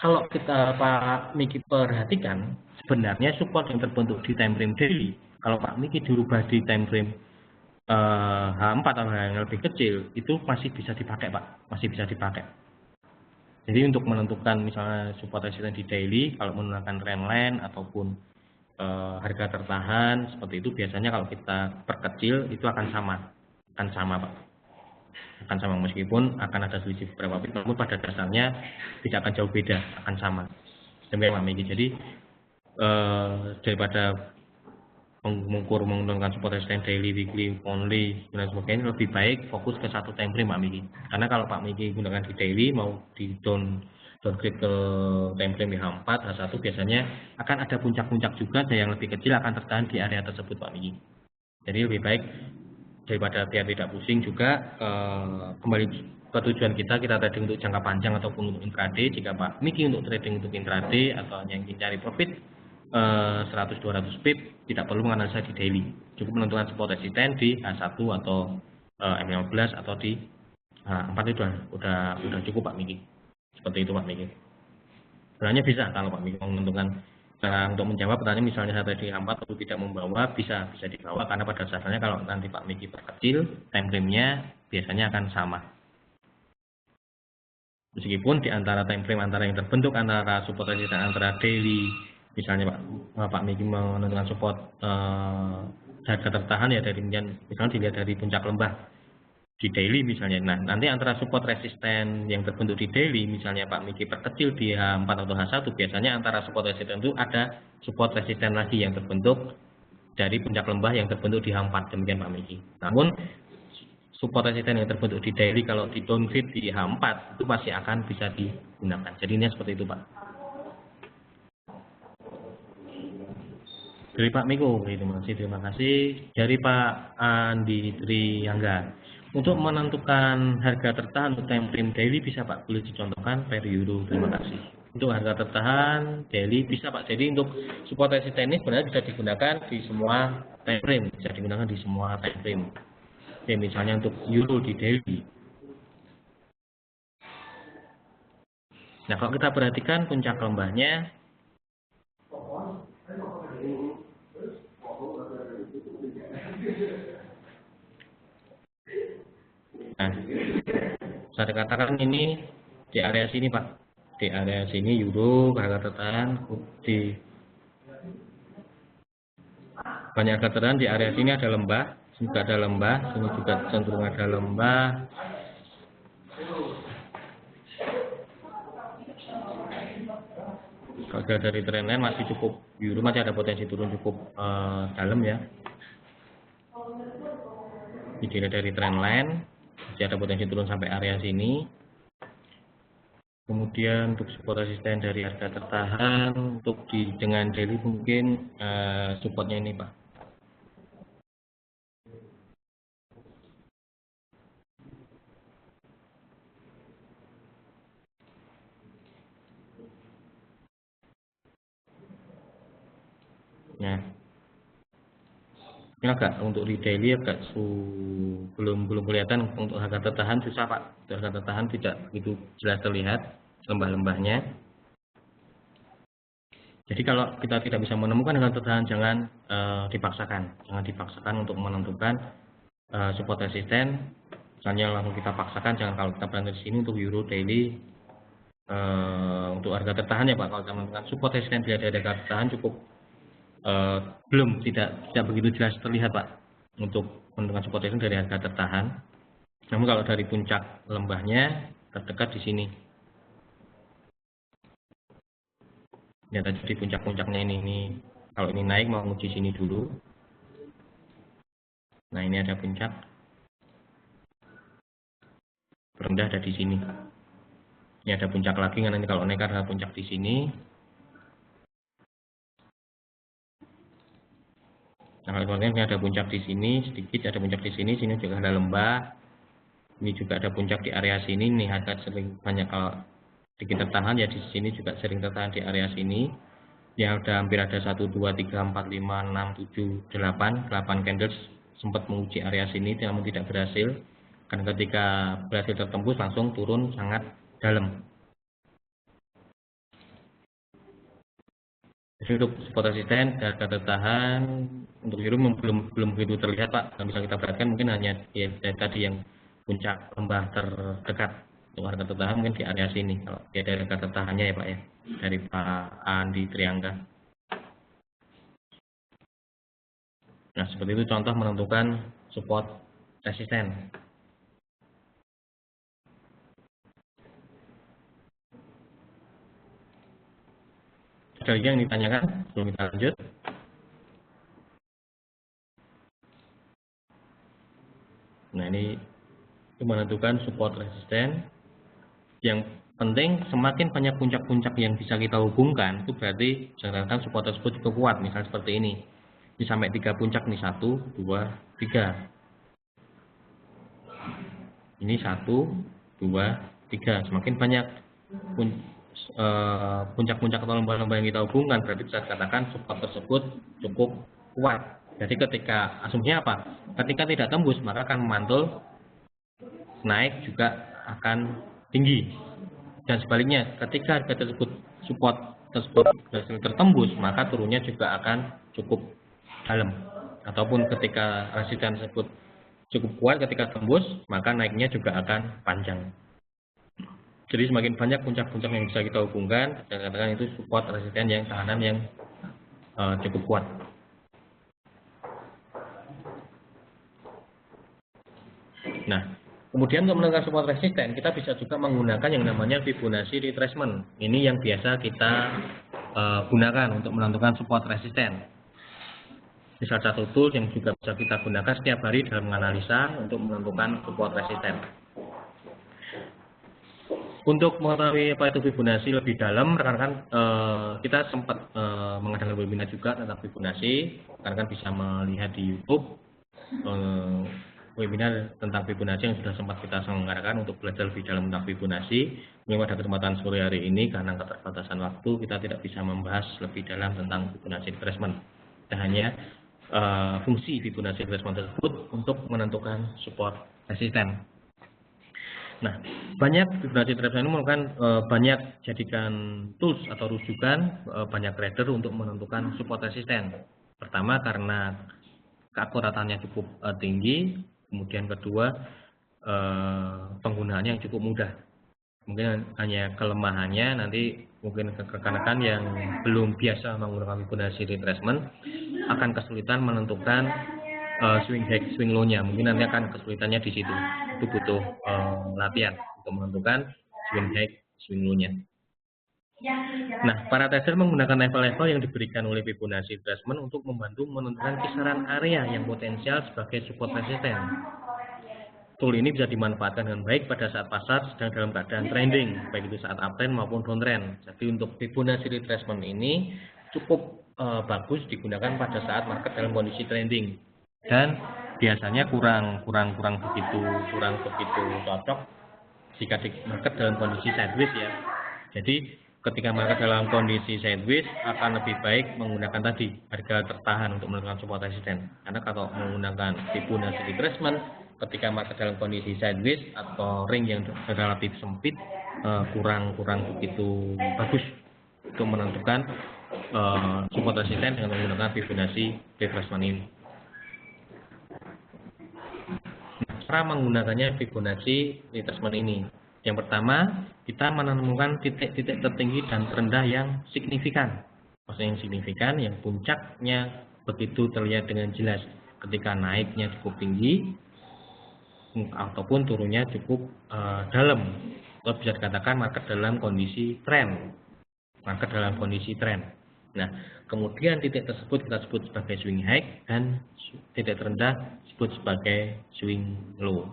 Kalau kita Pak Miki perhatikan, sebenarnya support yang terbentuk di time frame daily, kalau Pak Miki dirubah di time frame H4 atau yang lebih kecil, itu masih bisa dipakai Pak, Jadi untuk menentukan misalnya support resisten di daily, kalau menggunakan trendline ataupun harga tertahan seperti itu, biasanya kalau kita perkecil itu akan sama Pak, akan sama meskipun akan ada selisih beberapa pip, namun pada dasarnya tidak akan jauh beda, akan sama. Demikian Pak Miki. Jadi daripada menggunakan support resistance daily, weekly, monthly dan sebagainya, lebih baik fokus ke satu time frame Pak Miki. Karena kalau Pak Miki gunakan di daily, mau di downgrade ke time frame H4, H1 biasanya akan ada puncak-puncak juga, dan yang lebih kecil akan tertahan di area tersebut Pak Miki. Jadi lebih baik daripada biar tidak pusing juga, kembali ke tujuan kita trading untuk jangka panjang ataupun untuk intraday. Jika Pak Miki untuk trading untuk intraday atau hanya ingin cari profit 100-200 pip, tidak perlu menganalisa di daily, cukup menentukan support resisten di H1 atau M15 atau di H4 itu udah cukup Pak Miki. Seperti itu Pak Miki. Sebenarnya bisa kalau Pak Miki mau menentukan Nah, untuk menjawab pertanyaan misalnya saya tadi hampat atau tidak membawa, bisa dibawa karena pada dasarnya kalau nanti Pak Miki perkecil, time frame-nya biasanya akan sama. Meskipun di antara time frame antara yang terbentuk antara support resistance antara daily, misalnya Pak Miki menentukan support harga tertahan ya dari misalnya dilihat dari puncak lembah di daily misalnya. Nah, nanti antara support resisten yang terbentuk di daily, misalnya Pak Miki perkecil di H4 atau H1, biasanya antara support resisten itu ada support resisten lagi yang terbentuk dari puncak lembah yang terbentuk di H4, demikian Pak Miki. Namun, support resisten yang terbentuk di daily kalau di downgrade di H4 itu masih akan bisa digunakan. Jadi ini seperti itu, Pak. Dari Pak Miko, terima kasih. Dari Pak Andi Triangga. Untuk menentukan harga tertahan untuk time frame daily bisa Pak, boleh dicontohkan per euro. Terima kasih. Untuk harga tertahan daily bisa Pak. Jadi untuk support resisten ini sebenarnya bisa digunakan di semua time frame, bisa digunakan di semua time frame. Oke, misalnya untuk euro di daily. Nah, kalau kita perhatikan puncak lembahnya, nah, saya katakan ini di area sini Pak, di area sini euro harga tertahan di banyak harga tertahan di area sini ada lembah, juga ada lembah, sini juga cenderung ada lembah. Kalau dari trendline masih cukup euro masih ada potensi turun cukup dalam ya. Dilihat dari trendline masih ada potensi turun sampai area sini. Kemudian untuk support resisten dari harga tertahan untuk dengan daily mungkin supportnya ini Pak. Ya. Ini agak untuk di daily agak belum kelihatan. Untuk harga tertahan susah Pak. Untuk harga tertahan tidak begitu jelas terlihat lembah-lembahnya. Jadi kalau kita tidak bisa menemukan harga tertahan jangan dipaksakan untuk menentukan support resisten. Misalnya langsung kita paksakan, jangan. Kalau kita berada di sini untuk euro daily untuk harga tertahan ya Pak, kalau kita menentukan support resisten dari harga tertahan cukup belum tidak begitu jelas terlihat Pak untuk menentukan support resisten dari harga tertahan. Namun kalau dari puncak lembahnya terdekat di sini. Ya tadi di puncak-puncaknya ini kalau ini naik mau uji sini dulu. Nah ini ada puncak rendah ada di sini. Ini ada puncak lagi, nanti kalau naik ada puncak di sini. Nah kalau ini ada puncak di sini sedikit, ada puncak di sini juga ada lembah. Ini juga ada puncak di area sini. Nih harga sering banyak kalau sedikit tertahan ya di sini juga sering tertahan di area sini. Yang ada hampir ada 1, 2, 3, 4, 5, 6, 7, 8 candles sempat menguji area sini namun tidak berhasil. Kan ketika berhasil tertembus langsung turun sangat dalam. Jadi untuk support resisten harga tertahan untuk euro belum begitu terlihat Pak. Yang bisa kita perhatikan mungkin hanya ya, tadi yang puncak lembah terdekat. Untuk harga tertahan mungkin di area sini. Kalau dia dari harga tertahannya ya Pak ya, dari Pak Andi Triangga. Nah seperti itu contoh menentukan support resisten. Ada lagi yang ditanyakan sebelum kita lanjut? Nah ini itu menentukan support resisten. Yang penting semakin banyak puncak-puncak yang bisa kita hubungkan itu berarti jangkaan support tersebut cukup kuat. Misalnya seperti ini sampai 3 puncak nih, 1, 2, 3. Ini 1, 2, 3. Semakin banyak puncak-puncak atau lembah-lembah yang kita hubungkan berarti bisa dikatakan support tersebut cukup kuat. Jadi ketika asumsinya apa? Ketika tidak tembus maka akan memantul, naik juga akan tinggi. Dan sebaliknya ketika harga tersebut support tersebut berhasil tertembus, maka turunnya juga akan cukup dalam. Ataupun ketika resisten tersebut cukup kuat ketika tembus, maka naiknya juga akan panjang. Jadi semakin banyak puncak-puncak yang bisa kita hubungkan, kita katakan itu support resisten yang tahanan yang cukup kuat. Nah, kemudian untuk menentukan support resisten, kita bisa juga menggunakan yang namanya Fibonacci retracement. Ini yang biasa kita gunakan untuk menentukan support resisten. Ini salah satu tool yang juga bisa kita gunakan setiap hari dalam menganalisa untuk menentukan support resisten. Untuk mengetahui apa itu Fibonacci lebih dalam, rekan-rekan kita sempat mengadakan webinar juga tentang Fibonacci. Rekan-rekan bisa melihat di YouTube webinar tentang Fibonacci yang sudah sempat kita selenggarakan untuk belajar lebih dalam tentang Fibonacci. Memang pada kesempatan sore hari ini karena keterbatasan waktu kita tidak bisa membahas lebih dalam tentang Fibonacci retracement. Kita hanya fungsi Fibonacci retracement tersebut untuk menentukan support resisten. Nah, banyak Fibonacci retracement ini merupakan banyak jadikan tools atau rujukan banyak trader untuk menentukan support resisten. Pertama karena keakuratannya cukup tinggi, kemudian kedua penggunaannya yang cukup mudah. Mungkin hanya kelemahannya nanti mungkin rekan-rekan yang belum biasa menggunakan Fibonacci retracement akan kesulitan menentukan swing high, swing low-nya. Mungkin nanti akan kesulitannya di situ. Itu butuh latihan untuk menentukan swing high, swing low-nya. Nah, para trader menggunakan level-level yang diberikan oleh Fibonacci retracement untuk membantu menentukan kisaran area yang potensial sebagai support resisten. Tool ini bisa dimanfaatkan dengan baik pada saat pasar sedang dalam keadaan trending, baik itu saat uptrend maupun downtrend. Jadi untuk Fibonacci retracement ini cukup bagus digunakan pada saat market dalam kondisi trending, dan biasanya kurang begitu cocok jika market dalam kondisi sideways ya. Jadi ketika market dalam kondisi sideways akan lebih baik menggunakan tadi harga tertahan untuk menentukan support resisten. Karena kalau menggunakan Fibonacci retracement ketika market dalam kondisi sideways atau ring yang relatif sempit kurang begitu bagus untuk menentukan support resisten dengan menggunakan Fibonacci retracement ini. Cara menggunakannya Fibonacci retracement ini, yang pertama kita menemukan titik-titik tertinggi dan terendah yang signifikan. Maksudnya yang signifikan, yang puncaknya begitu terlihat dengan jelas ketika naiknya cukup tinggi ataupun turunnya cukup dalam, atau bisa dikatakan market dalam kondisi tren. Nah, kemudian titik tersebut kita sebut sebagai swing high dan titik terendah disebut sebagai swing low.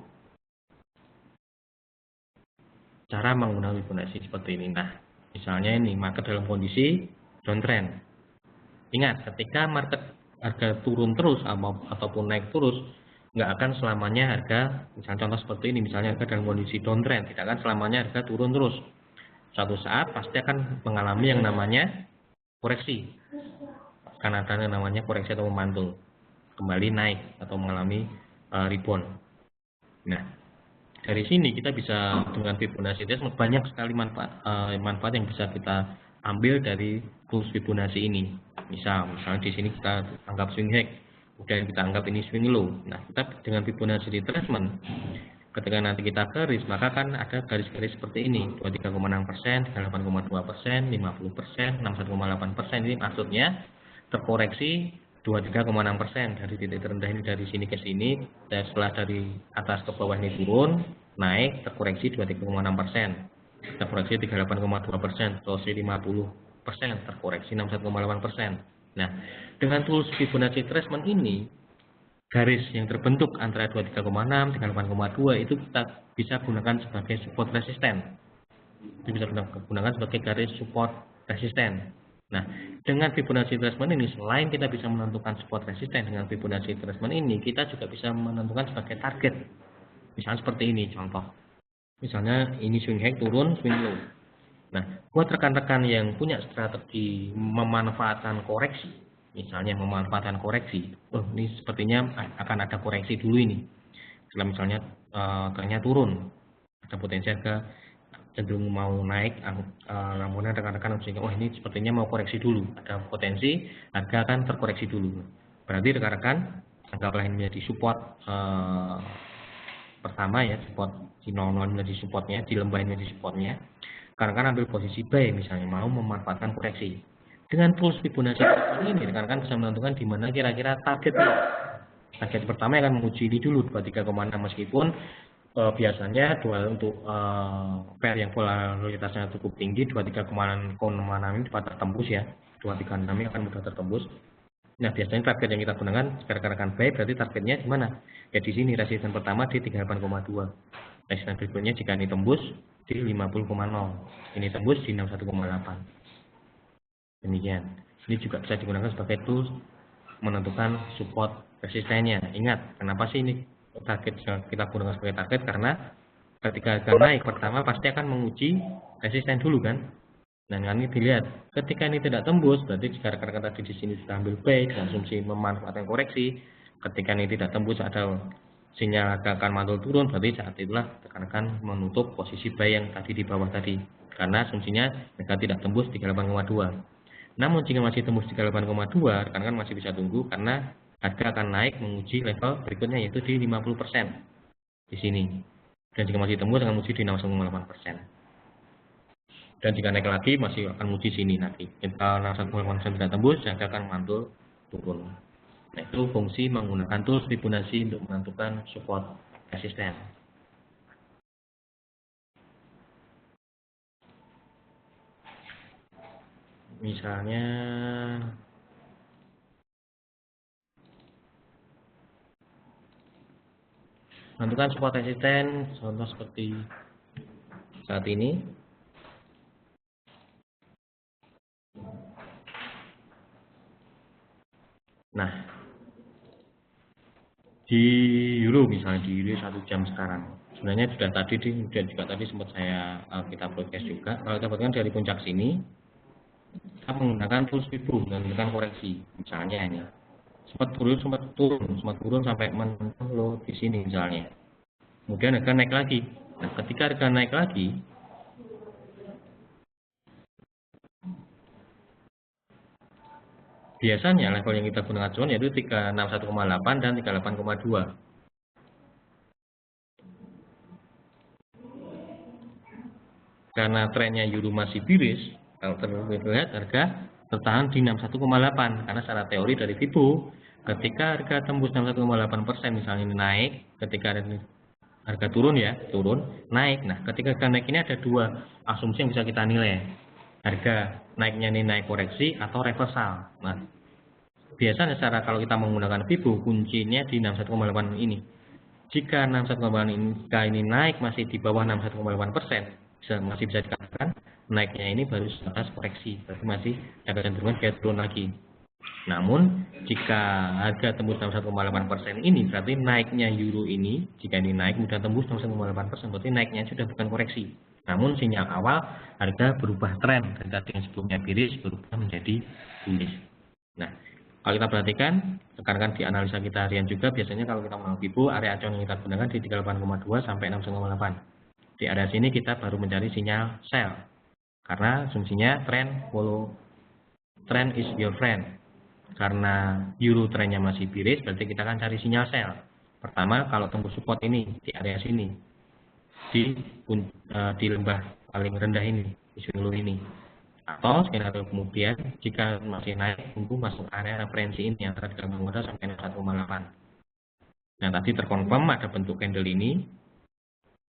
Cara menggunakan Fibonacci seperti ini. Nah, misalnya ini market dalam kondisi downtrend. Ingat, ketika market harga turun terus ataupun naik terus, nggak akan selamanya harga, misalnya contoh seperti ini, misalnya harga dalam kondisi downtrend, tidak akan selamanya harga turun terus. Suatu saat pasti akan mengalami yang namanya koreksi. Akan ada yang namanya koreksi atau memantul, kembali naik atau mengalami rebound. Nah, dari sini kita bisa dengan Fibonacci retracement banyak sekali manfaat yang bisa kita ambil dari tools Fibonacci ini. Misalnya di sini kita anggap swing high, kemudian kita anggap ini swing low. Nah, kita dengan Fibonacci retracement, ketika nanti kita garis, maka kan ada garis-garis seperti ini, 23,6%, 38,2%, 50%, 61,8%. Ini maksudnya terkoreksi 23,6% dari titik terendah ini dari sini ke sini, dan setelah dari atas ke bawah ini turun, naik, terkoreksi 23,6%, terkoreksi 38,2%, terus 50%, terkoreksi 61,8%. Nah, dengan tools Fibonacci retracement ini, garis yang terbentuk antara 23,6, 38,2 itu kita bisa gunakan sebagai support resisten. Itu bisa gunakan sebagai garis support resisten. Nah, dengan Fibonacci retracement ini, selain kita bisa menentukan support resisten, dengan Fibonacci retracement ini kita juga bisa menentukan sebagai target. Misalnya seperti ini contoh. Misalnya ini swing high turun, swing low. Nah, buat rekan-rekan yang punya strategi memanfaatkan koreksi, misalnya memanfaatkan koreksi, ini sepertinya akan ada koreksi dulu ini. Setelah misalnya trennya turun, ada potensi harga cenderung mau naik, namun rekan-rekan harus ingat, oh ini sepertinya mau koreksi dulu, ada potensi harga akan terkoreksi dulu. Berarti rekan-rekan anggaplah ini menjadi support pertama ya, support di 00 menjadi supportnya, di lembah ini menjadi supportnya. Rekan-rekan ambil posisi buy misalnya, mau memanfaatkan koreksi. Dengan tools Fibonacci ini rekan-rekan bisa menentukan di mana kira-kira targetnya. Target pertama akan menguji ini dulu 23,6 meskipun biasanya untuk pair yang volatilitasnya cukup tinggi 23,6 ini dapat tertembus ya, 236 ini akan mudah tertembus. Nah biasanya target yang kita gunakan rekan-rekan buy berarti targetnya di mana? Ya di sini resisten pertama di 38,2. Resisten berikutnya jika ini tembus di 50,0, ini tembus di 61,8. Demikian. Ini juga bisa digunakan sebagai tools menentukan support resistennya. Ingat, kenapa sih ini target kita gunakan sebagai target? Karena ketika harga naik pertama pasti akan menguji resisten dulu kan. Dan ini dilihat, ketika ini tidak tembus, berarti jika rekan-rekan tadi di sini sudah ambil buy dengan asumsi memanfaatkan koreksi. Ketika ini tidak tembus ada sinyal harga akan mantul turun, berarti saat itulah rekan-rekan menutup posisi buy yang tadi di bawah tadi. Karena asumsinya harga tidak tembus 38,2. Namun jika masih tembus 38,2, rekan-rekan masih bisa tunggu karena harga akan naik menguji level berikutnya yaitu di 50% di sini. Dan jika masih tembus akan menguji di 61,8%. Dan jika naik lagi masih akan menguji sini nanti. Jika 61,8% tidak tembus, harga akan mantul turun. Nah, itu fungsi menggunakan tools Fibonacci untuk menentukan support resisten. Misalnya menentukan support resisten, contoh seperti saat ini. Nah, di euro misalnya, di euro 1 jam sekarang. Sebenarnya sudah tadi juga tadi sempat kita broadcast juga. Kalau kita perhatikan dari puncak sini, kita menggunakan tools Fibo dan menggunakan koreksi. Misalnya ini, sempat turun sampai menyentuh low di sini misalnya. Kemudian harga naik lagi. Nah, ketika harga naik lagi, biasanya level yang kita gunakan acuan yaitu 361,8 dan 38,2. Karena trennya euro masih bearish, kalau terlihat harga tertahan di 61,8 karena secara teori dari Fibo ketika harga tembus 61,8% misalnya ini naik, ketika harga turun naik. Nah, ketika harga naik ini ada dua asumsi yang bisa kita nilai. Harga naiknya ini naik koreksi atau reversal. Nah, biasanya secara kalau kita menggunakan Fibo kuncinya di 61,8 ini. Jika 61,8 ini naik masih di bawah 61,8%, masih bisa dikatakan naiknya ini baru sebatas koreksi, berarti masih ada kecenderungan dia turun lagi. Namun jika harga tembus 61,8% ini berarti naiknya euro ini, jika ini naik mudah tembus 61,8%, berarti naiknya sudah bukan koreksi. Namun sinyal awal harga berubah tren dari tadi yang sebelumnya bearish berubah menjadi bullish. Nah, kalau kita perhatikan, rekan-rekan di analisa kita harian juga biasanya kalau kita mau Fibo, area acuan yang kita gunakan di 38,2 sampai 61,8. Di area sini kita baru mencari sinyal sell. Karena asumsinya trend is your friend. Karena euro trennya masih bearish, berarti kita akan cari sinyal sell. Pertama, kalau tembus support ini di area sini, di lembah paling rendah ini, di swing low ini. Atau skenario kemudian jika masih naik, tunggu masuk area referensi ini antara 3,2 sampai 1,8. Nah, tadi terkonfirm ada bentuk candle ini.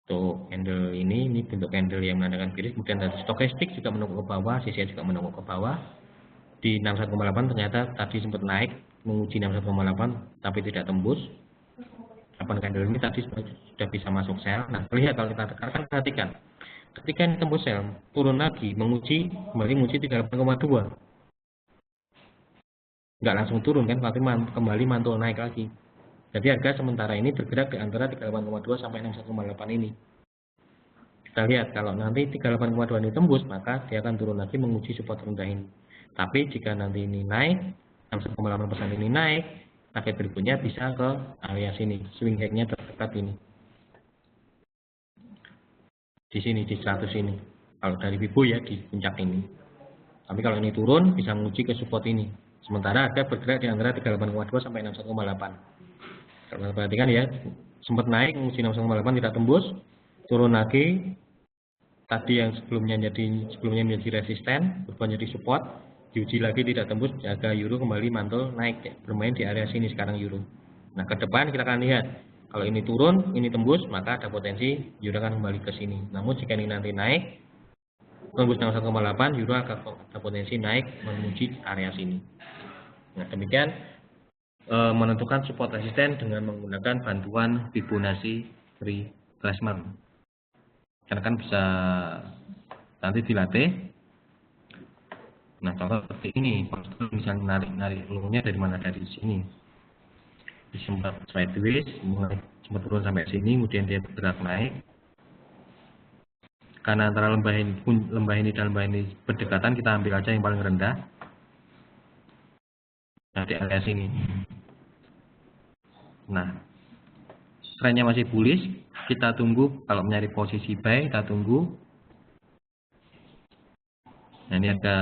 Untuk candle ini bentuk candle yang menandakan bearish, kemudian dari stokastik juga menunggu ke bawah, CCI juga menunggu ke bawah. Di 61,8 ternyata tadi sempat naik menguji 61,8 tapi tidak tembus. Kapan candle ini tadi sudah bisa masuk sell. Nah, lihat kalau kita tekan perhatikan. Ketika ini tembus sell, turun lagi kembali menguji 38,2. Enggak langsung turun kan, tapi kembali mantul naik lagi. Jadi harga sementara ini bergerak di antara 38,2 sampai 61,8 ini. Kita lihat kalau nanti 38,2 ini tembus, maka dia akan turun lagi menguji support rendah ini. Tapi jika nanti ini naik, 61,8% ini naik, target berikutnya bisa ke area sini, swing high-nya terdekat ini. di sini di 100 ini. Kalau dari Vibo ya di puncak ini. Tapi kalau ini turun bisa menguji ke support ini. Sementara harga bergerak di antara 38,2 sampai 61,8. Kalau perhatikan ya, sempat naik menguji 61,8 tidak tembus, turun lagi. Tadi yang sebelumnya menjadi resisten, berubah menjadi support, diuji lagi tidak tembus, harga euro kembali mantul naik ya, bermain di area sini sekarang euro. Nah, ke depan kita akan lihat kalau ini turun, ini tembus, maka ada potensi euro akan kembali ke sini. Namun jika ini nanti naik tembus 61,8, euro akan ada potensi naik menuju area sini. Nah, demikian menentukan support resisten dengan menggunakan bantuan Fibonacci retracement. Karena kan bisa nanti dilatih. Nah, contoh seperti ini, misalnya narik lulunya dari mana, dari sini. Sempat sideways, mulai sempat turun sampai sini, kemudian dia bergerak naik. Karena antara lembah ini dan lembah ini berdekatan, kita ambil aja yang paling rendah. Nah, di area sini. Nah, trennya masih bullish. Kita tunggu, kalau mencari posisi buy, kita tunggu. Nah, ini ada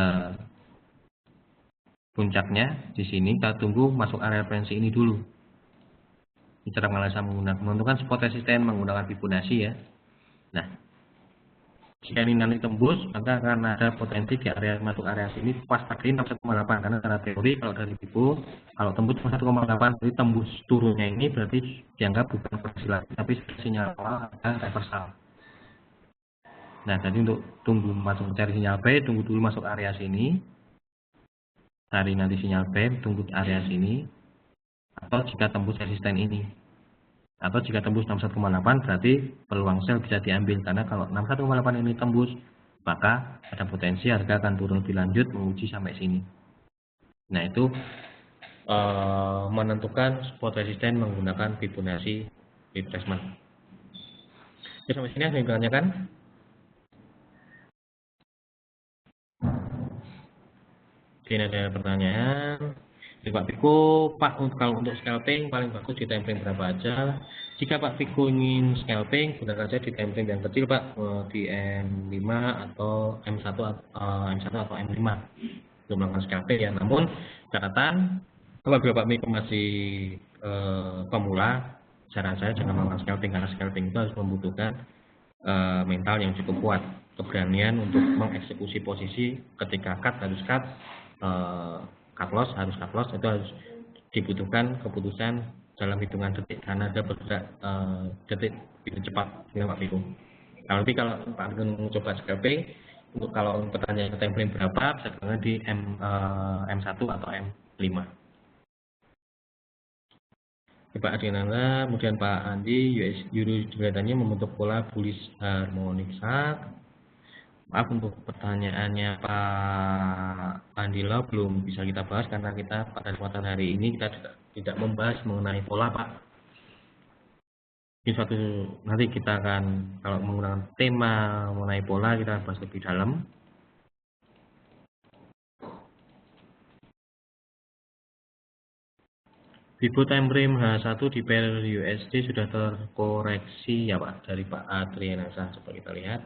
puncaknya di sini. Kita tunggu masuk area referensi ini dulu. Ini cara menganalisa menentukan support resisten menggunakan Fibonacci ya. Nah, jika ini nanti tembus, maka akan ada potensi di area masuk area sini pas tadi 61,8 karena secara teori kalau dari Vibo kalau tembus 1,8 berarti tembus turunnya ini berarti dianggap bukan koreksi lagi tapi sinyal awal ada reversal. Nah, jadi untuk tunggu masuk cari sinyal buy, tunggu dulu masuk area sini, cari nanti sinyal buy, tunggu area sini, atau jika tembus resisten ini. Atau jika tembus 61,8 berarti peluang sell bisa diambil karena kalau 61,8 ini tembus maka ada potensi harga akan turun lebih lanjut menguji sampai sini. Nah, itu menentukan support resisten menggunakan Fibonacci retracement. Oke, sampai sini ada yang ditanyakan? Oke, ini ada pertanyaan. Pak Viko, Pak, kalau untuk scalping paling bagus di time frame berapa aja? Jika Pak Viko ingin scalping, gunakan saja di time frame yang kecil, Pak, di M5 atau M1 atau M5 untuk melakukan scalping ya. Namun catatan, apabila Pak Viko masih pemula, saran saya jangan melakukan scalping karena scalping itu harus membutuhkan mental yang cukup kuat, keberanian untuk mengeksekusi posisi ketika cut harus cut. Cut loss itu harus dibutuhkan keputusan dalam hitungan detik karena ada bergerak detik lebih cepat dengan Pak Viko. Kalau Pak Viko mencoba scalping, untuk kalau pertanyaan time frame berapa bisa digunakan di M1 atau M5. Pak Adinanda, kemudian Pak Andi, euro kelihatannya membentuk pola bullish harmonic saat. Maaf untuk pertanyaannya Pak Andila belum bisa kita bahas karena kita pada kesempatan hari ini kita tidak membahas mengenai pola, Pak. Ini nanti kita akan kalau menggunakan tema mengenai pola kita bahas lebih dalam. Vibo time frame H1 di pair USD sudah terkoreksi ya Pak dari Pak Adrianasa, coba kita lihat.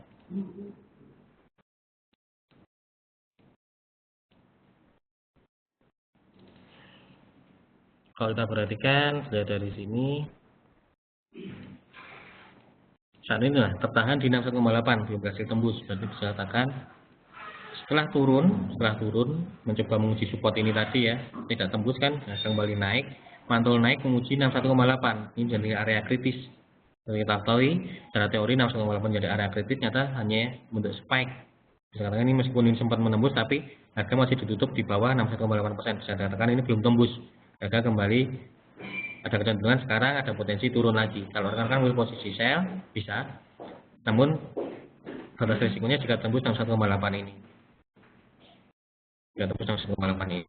Kalau kita perhatikan sudah dari sini saat ini tertahan di 61,8 belum berhasil tembus, berarti bisa katakan setelah turun mencoba menguji support ini tadi ya, tidak tembus kan, kembali naik, mantul naik menguji 61,8 ini jadi area kritis. Seperti kita ketahui secara teori 61,8 jadi area kritis, nyata hanya bentuk spike. Bisa katakan ini meskipun ini sempat menembus tapi harga masih ditutup di bawah 61,8%. Bisa dikatakan ini belum tembus. Harga kembali ada kecenderungan sekarang ada potensi turun lagi. Kalau rekan-rekan ambil posisi sell bisa, namun batas risikonya jika tembus 61,8 ini. Jika tembus 61,8 ini.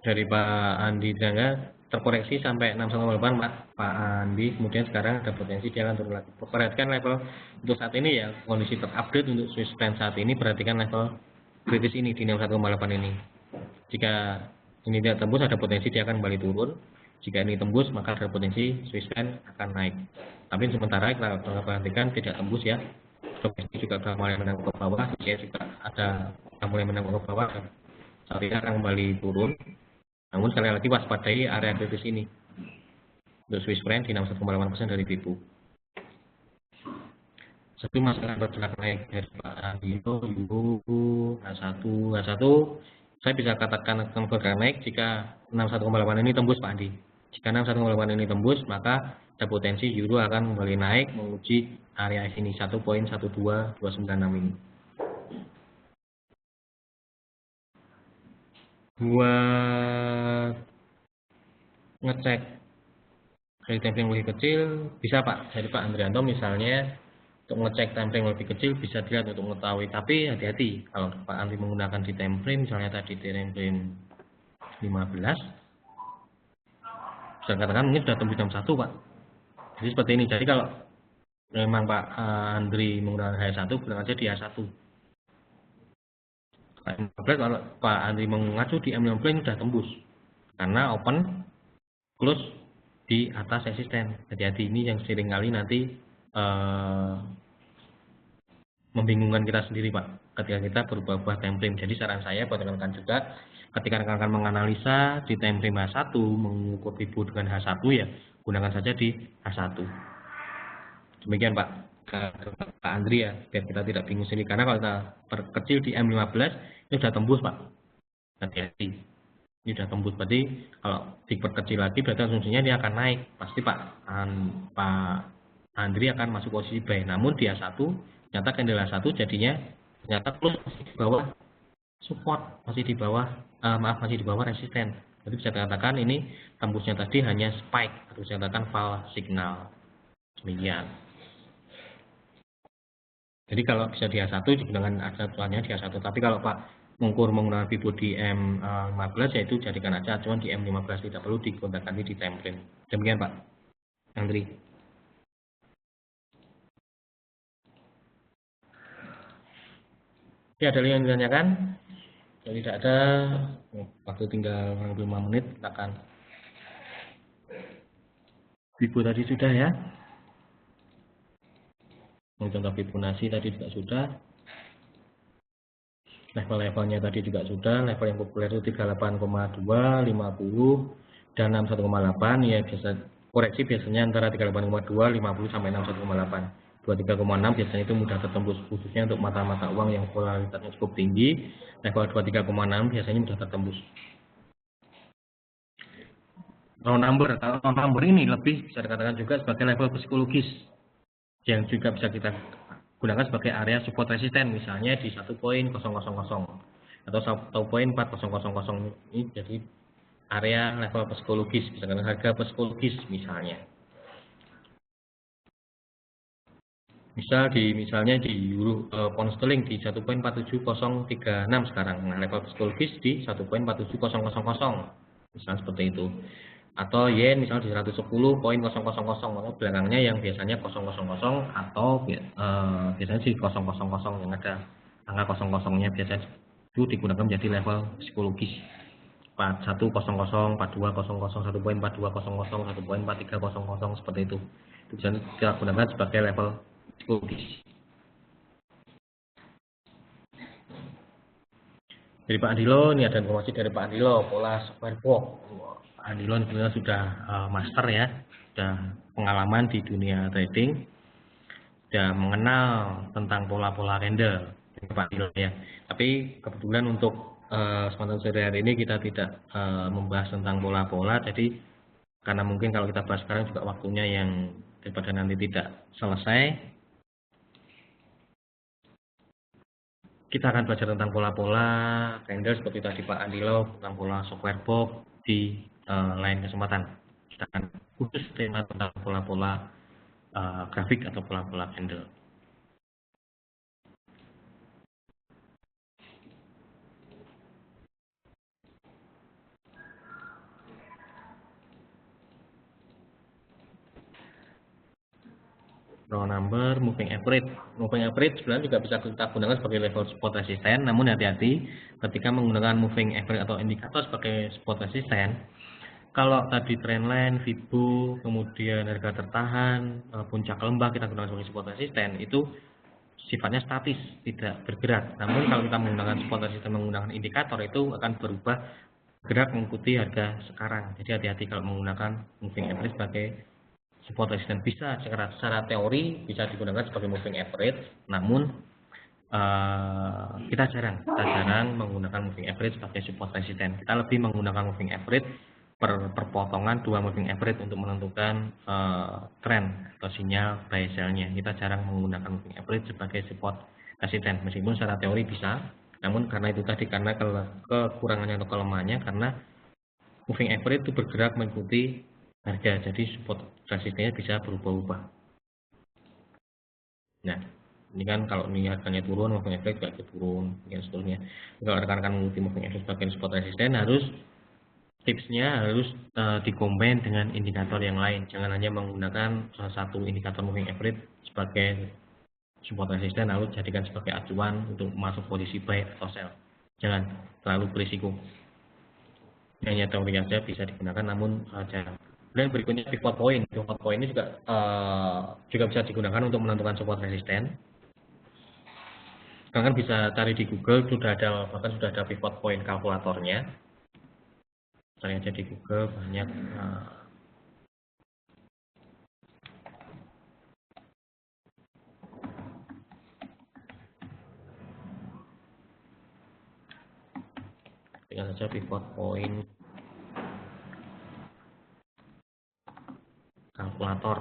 Dari Pak Andi Drangga terkoreksi sampai 61,8 Pak Andi, kemudian sekarang ada potensi dia akan turun lagi. Perhatikan level untuk saat ini ya, kondisi terupdate untuk Swiss franc saat ini, perhatikan level kritis ini di 61,8 ini. Jika ini tidak tembus ada potensi dia akan kembali turun. Jika ini tembus, maka ada potensi Swiss franc akan naik. Tapi sementara kita perhatikan tidak tembus ya. Domestik juga sudah mulai menengok ke bawah, jika juga sudah mulai menengok ke bawah, saat ini akan kembali turun. Namun sekali lagi waspadai area kritis ini untuk Swiss franc di 61,8% dari Fibo. Satu masalah bergerak naik dari Pak Andino, Euro, H1, saya bisa katakan akan bergerak naik jika 61,8 ini tembus Pak Andi. Jika 61,8 ini tembus, maka ada potensi Euro akan kembali naik menguji area sini 1.12296 ini. Buat ngecek dari time frame lebih kecil bisa Pak, dari Pak Andrianto misalnya untuk ngecek time frame lebih kecil bisa dilihat untuk mengetahui, tapi hati-hati kalau Pak Andri menggunakan di time frame misalnya tadi time frame 15 bisa katakan mungkin sudah tembus 61 Pak. Jadi seperti ini. Jadi kalau memang Pak Andri menggunakan H1 gunakan aja di H1. Kalau Pak Andri mengacu di M15 sudah tembus karena open close di atas resisten. Hati-hati, ini yang sering kali nanti membingungkan kita sendiri Pak ketika kita berubah-ubah time frame. Jadi saran saya buat rekan-rekan juga ketika rekan-rekan menganalisa di time frame H1 mengukur Fibo dengan H1 ya gunakan saja di H1. Demikian Pak Andri ya, biar kita tidak bingung sendiri, karena kalau kita perkecil di M15 ini sudah tembus Pak. Hati-hati, ini sudah tembus, berarti kalau diperkecil lagi berarti asumsinya dia akan naik, pasti Pak Andri akan masuk posisi buy. Namun di A1 ternyata candle A1 jadinya ternyata close masih di bawah support, masih di bawah resisten. Jadi bisa dikatakan ini tembusnya tadi hanya spike atau bisa dikatakan fall signal. Demikian. Jadi kalau bisa di A1 digunakan acuannya di A1, tapi kalau Pak mengukur menggunakan Fibo di M15 yaitu jadikan aja acuan di M15, tidak perlu digunakan di time frame. Demikian Pak Andri. Ya, ada yang ditanyakan? Kalau tidak ada, waktu tinggal 5 menit, kita akan Fibo tadi sudah ya. Contoh Fibonacci tadi juga sudah. Level-levelnya tadi juga sudah. Level yang populer itu 38,2, 50, dan 61,8. Ya biasa koreksi biasanya antara 38,2, 50 sampai 61,8. 23,6 biasanya itu mudah tertembus, khususnya untuk mata-mata uang yang volatilitasnya cukup tinggi. Level 23,6 biasanya mudah tertembus. Round number ini lebih bisa dikatakan juga sebagai level psikologis yang juga bisa kita gunakan sebagai area support resisten, misalnya di 1.000 atau 1.4000 ini jadi area level psikologis, misalkan harga psikologis misalnya. Misalnya di euro pound sterling di 1.47036 sekarang. Nah, level psikologis di 1.47000 misalnya seperti itu. Atau yen misalnya di 110.000, maka belakangnya yang biasanya 000 atau biasanya di 000 yang ada angka 00-nya biasanya itu digunakan menjadi level psikologis. 4100, 4200, 1.4200, 1.4300 seperti itu. Itu bisa kita gunakan sebagai level psikologis. Dari Pak Andilo, ini ada informasi dari Pak Andilo, pola square box. Pak Andilo sebenarnya sudah master ya, sudah pengalaman di dunia trading, sudah mengenal tentang pola-pola candle, Pak Andilo ya. Tapi kebetulan untuk kesempatan sore hari ini kita tidak membahas tentang pola-pola, jadi karena mungkin kalau kita bahas sekarang juga waktunya yang daripada nanti tidak selesai. Kita akan belajar tentang pola-pola candle seperti tadi Pak Andilo, tentang pola square box di lain kesempatan. Kita akan khusus tema tentang pola-pola grafik atau pola-pola candle. Raw number, moving average. Moving average sebenarnya juga bisa kita gunakan sebagai level support resisten, namun hati-hati ketika menggunakan moving average atau indikator sebagai support resisten, Kalau tadi trendline, Fibo, kemudian harga tertahan, puncak lembah kita gunakan sebagai support resisten, itu sifatnya statis, tidak bergerak. Namun kalau kita menggunakan support resisten menggunakan indikator, itu akan berubah gerak mengikuti harga sekarang. Jadi hati-hati kalau menggunakan moving average sebagai support resisten. Bisa secara teori bisa digunakan sebagai moving average, namun kita jarang menggunakan moving average sebagai support resisten. Kita lebih menggunakan moving average perpotongan dua moving average untuk menentukan trend atau sinyal buy sell-nya. Kita jarang menggunakan moving average sebagai support resisten, meskipun secara teori bisa, namun karena itu tadi, karena kekurangannya atau kelemahannya, karena moving average itu bergerak mengikuti harga, jadi support resistennya bisa berubah-ubah. Nah, ini kan kalau ini harganya turun, moving average juga turun, dan seterusnya. Kalau rekan-rekan mengikuti moving average sebagai support resisten, tipsnya harus dikombin dengan indikator yang lain. Jangan hanya menggunakan salah satu indikator moving average sebagai support resisten lalu jadikan sebagai acuan untuk masuk posisi buy atau sell. Jangan, terlalu berisiko. Hanya teori saja bisa digunakan, namun jarang. Dan berikutnya pivot point. Pivot point ini juga bisa digunakan untuk menentukan support resisten. Kalian bisa cari di Google, bahkan sudah ada pivot point kalkulatornya. Cari aja di Google, banyak tinggal saja pivot point kalkulator.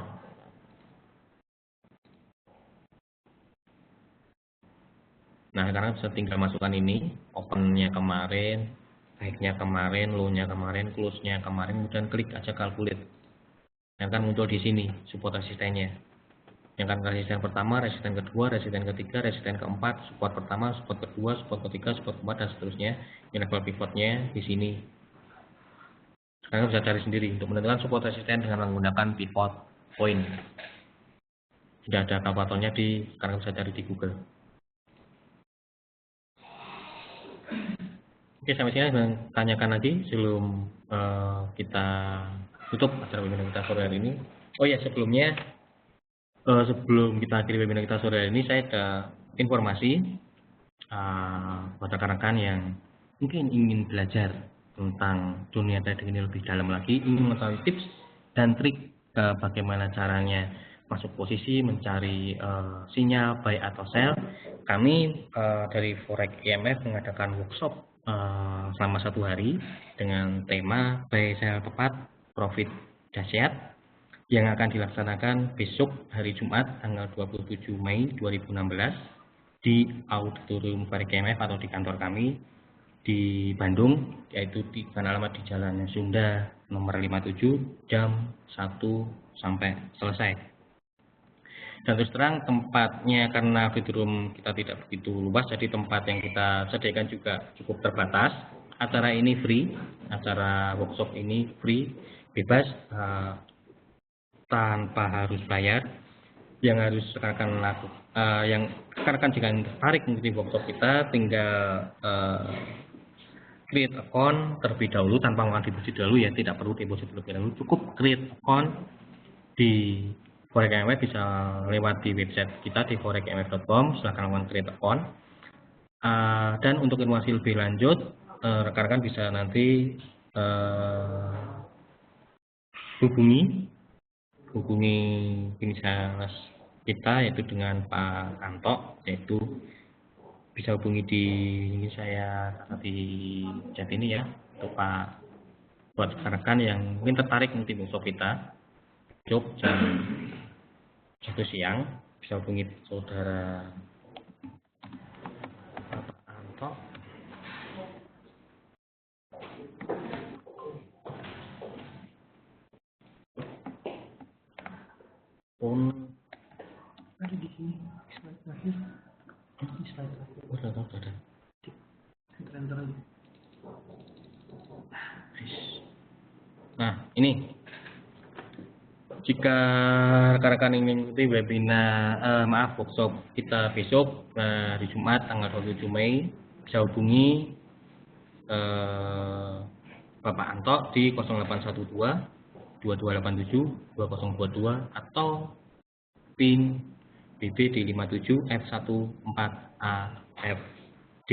Nah, sekarang bisa tinggal masukkan ini, open-nya kemarin, high-nya kemarin, low-nya kemarin, close-nya kemarin, kemudian klik aja calculate. Yang akan muncul di sini support resistennya. Yang akan resisten pertama, resisten kedua, resisten ketiga, resisten keempat, support pertama, support kedua, support ketiga, support keempat, dan seterusnya. Ini level pivotnya di sini. Kalian bisa cari sendiri untuk menentukan support resisten dengan menggunakan pivot point. Sudah ada kalkulatornya kalian bisa cari di Google. Oke, sampai sini tanyakan lagi sebelum kita tutup acara webinar kita sore hari ini. Oh ya, sebelumnya sebelum kita akhiri webinar kita sore hari ini, saya ada informasi buat rekan-rekan yang mungkin ingin belajar tentang dunia trading ini lebih dalam lagi, ingin mengetahui tips dan trik bagaimana caranya masuk posisi, mencari sinyal buy atau sell. Kami dari Forex IMF mengadakan workshop selama 1 hari dengan tema buy sell tepat, profit dahsyat, yang akan dilaksanakan besok hari Jumat tanggal 27 Mei 2016 di auditorium Forex IMF atau di kantor kami di Bandung, yaitu di alamat di Jalan Sunda nomor 57 jam 1 sampai selesai. Dan terus terang tempatnya, karena auditorium kita tidak begitu luas, jadi tempat yang kita sediakan juga cukup terbatas. Acara ini free, acara workshop ini free, bebas, tanpa harus bayar. Yang harus rekan-rekan jika tertarik mengikuti workshop kita, tinggal create account terlebih dahulu tanpa melakukan deposit dahulu ya, tidak perlu deposit terlebih dahulu, cukup create account di Forex IMF, bisa lewat di website kita di foreximf.com, silahkan lakukan create account. Dan untuk informasi lebih lanjut, rekan-rekan bisa nanti hubungi inisialis kita, yaitu dengan Pak Kanto, yaitu bisa hubungi di ini, saya di chat ini ya, untuk Pak, buat rekan-rekan yang mungkin tertarik mengikuti workshop kita jam 1 siang, bisa hubungi saudara Pak Kanto. Ada di sini slide terakhir. Ini slide terakhir. Ada. Enter aja. Nah, ini jika rekan-rekan ingin mengikuti webinar workshop kita besok hari Jumat tanggal 27 Mei, bisa hubungi Bapak Anto di 0812 2287 2022 atau PIN BB di 57F14AFD.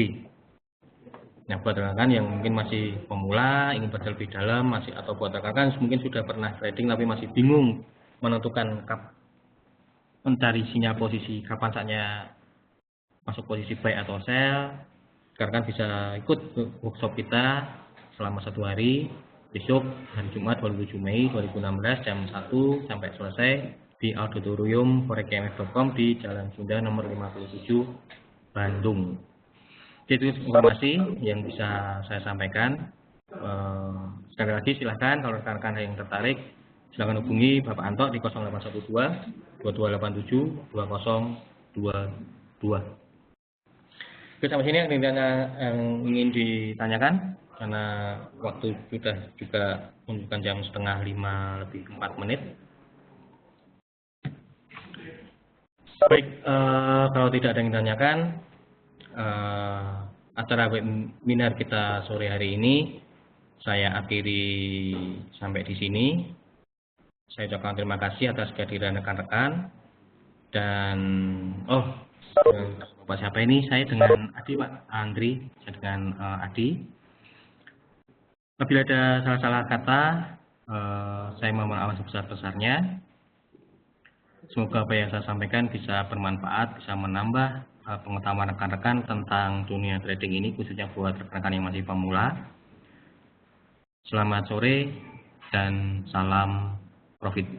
Nah, buat rekan-rekan yang mungkin masih pemula, ingin belajar lebih dalam, atau buat rekan-rekan mungkin sudah pernah trading tapi masih bingung menentukan mencari sinyal posisi kapan saatnya masuk posisi buy atau sell, rekan-rekan bisa ikut workshop kita selama 1 hari, besok hari Jumat 27 Mei 2016 jam 1 sampai selesai di auditorium forex.com di Jalan Sunda nomor 57 Bandung. Itu informasi yang bisa saya sampaikan. Sekali lagi silahkan kalau rekan-rekan yang tertarik silahkan hubungi Bapak Anto di 0812 2287 2022. Oke, sampai sini yang ingin ditanyakan karena waktu sudah juga menunjukkan jam 4:30 lebih 4 menit. Baik, kalau tidak ada yang ditanyakan, acara webinar kita sore hari ini saya akhiri sampai di sini. Saya ucapkan terima kasih atas kehadiran rekan-rekan dan Pak siapa ini? Saya dengan Adi, Pak Andri, saya dengan Adi. Apabila ada salah-salah kata, saya mohon maaf sebesar-besarnya. Semoga apa yang saya sampaikan bisa bermanfaat, bisa menambah pengetahuan rekan-rekan tentang dunia trading ini, khususnya buat rekan-rekan yang masih pemula. Selamat sore dan salam profit.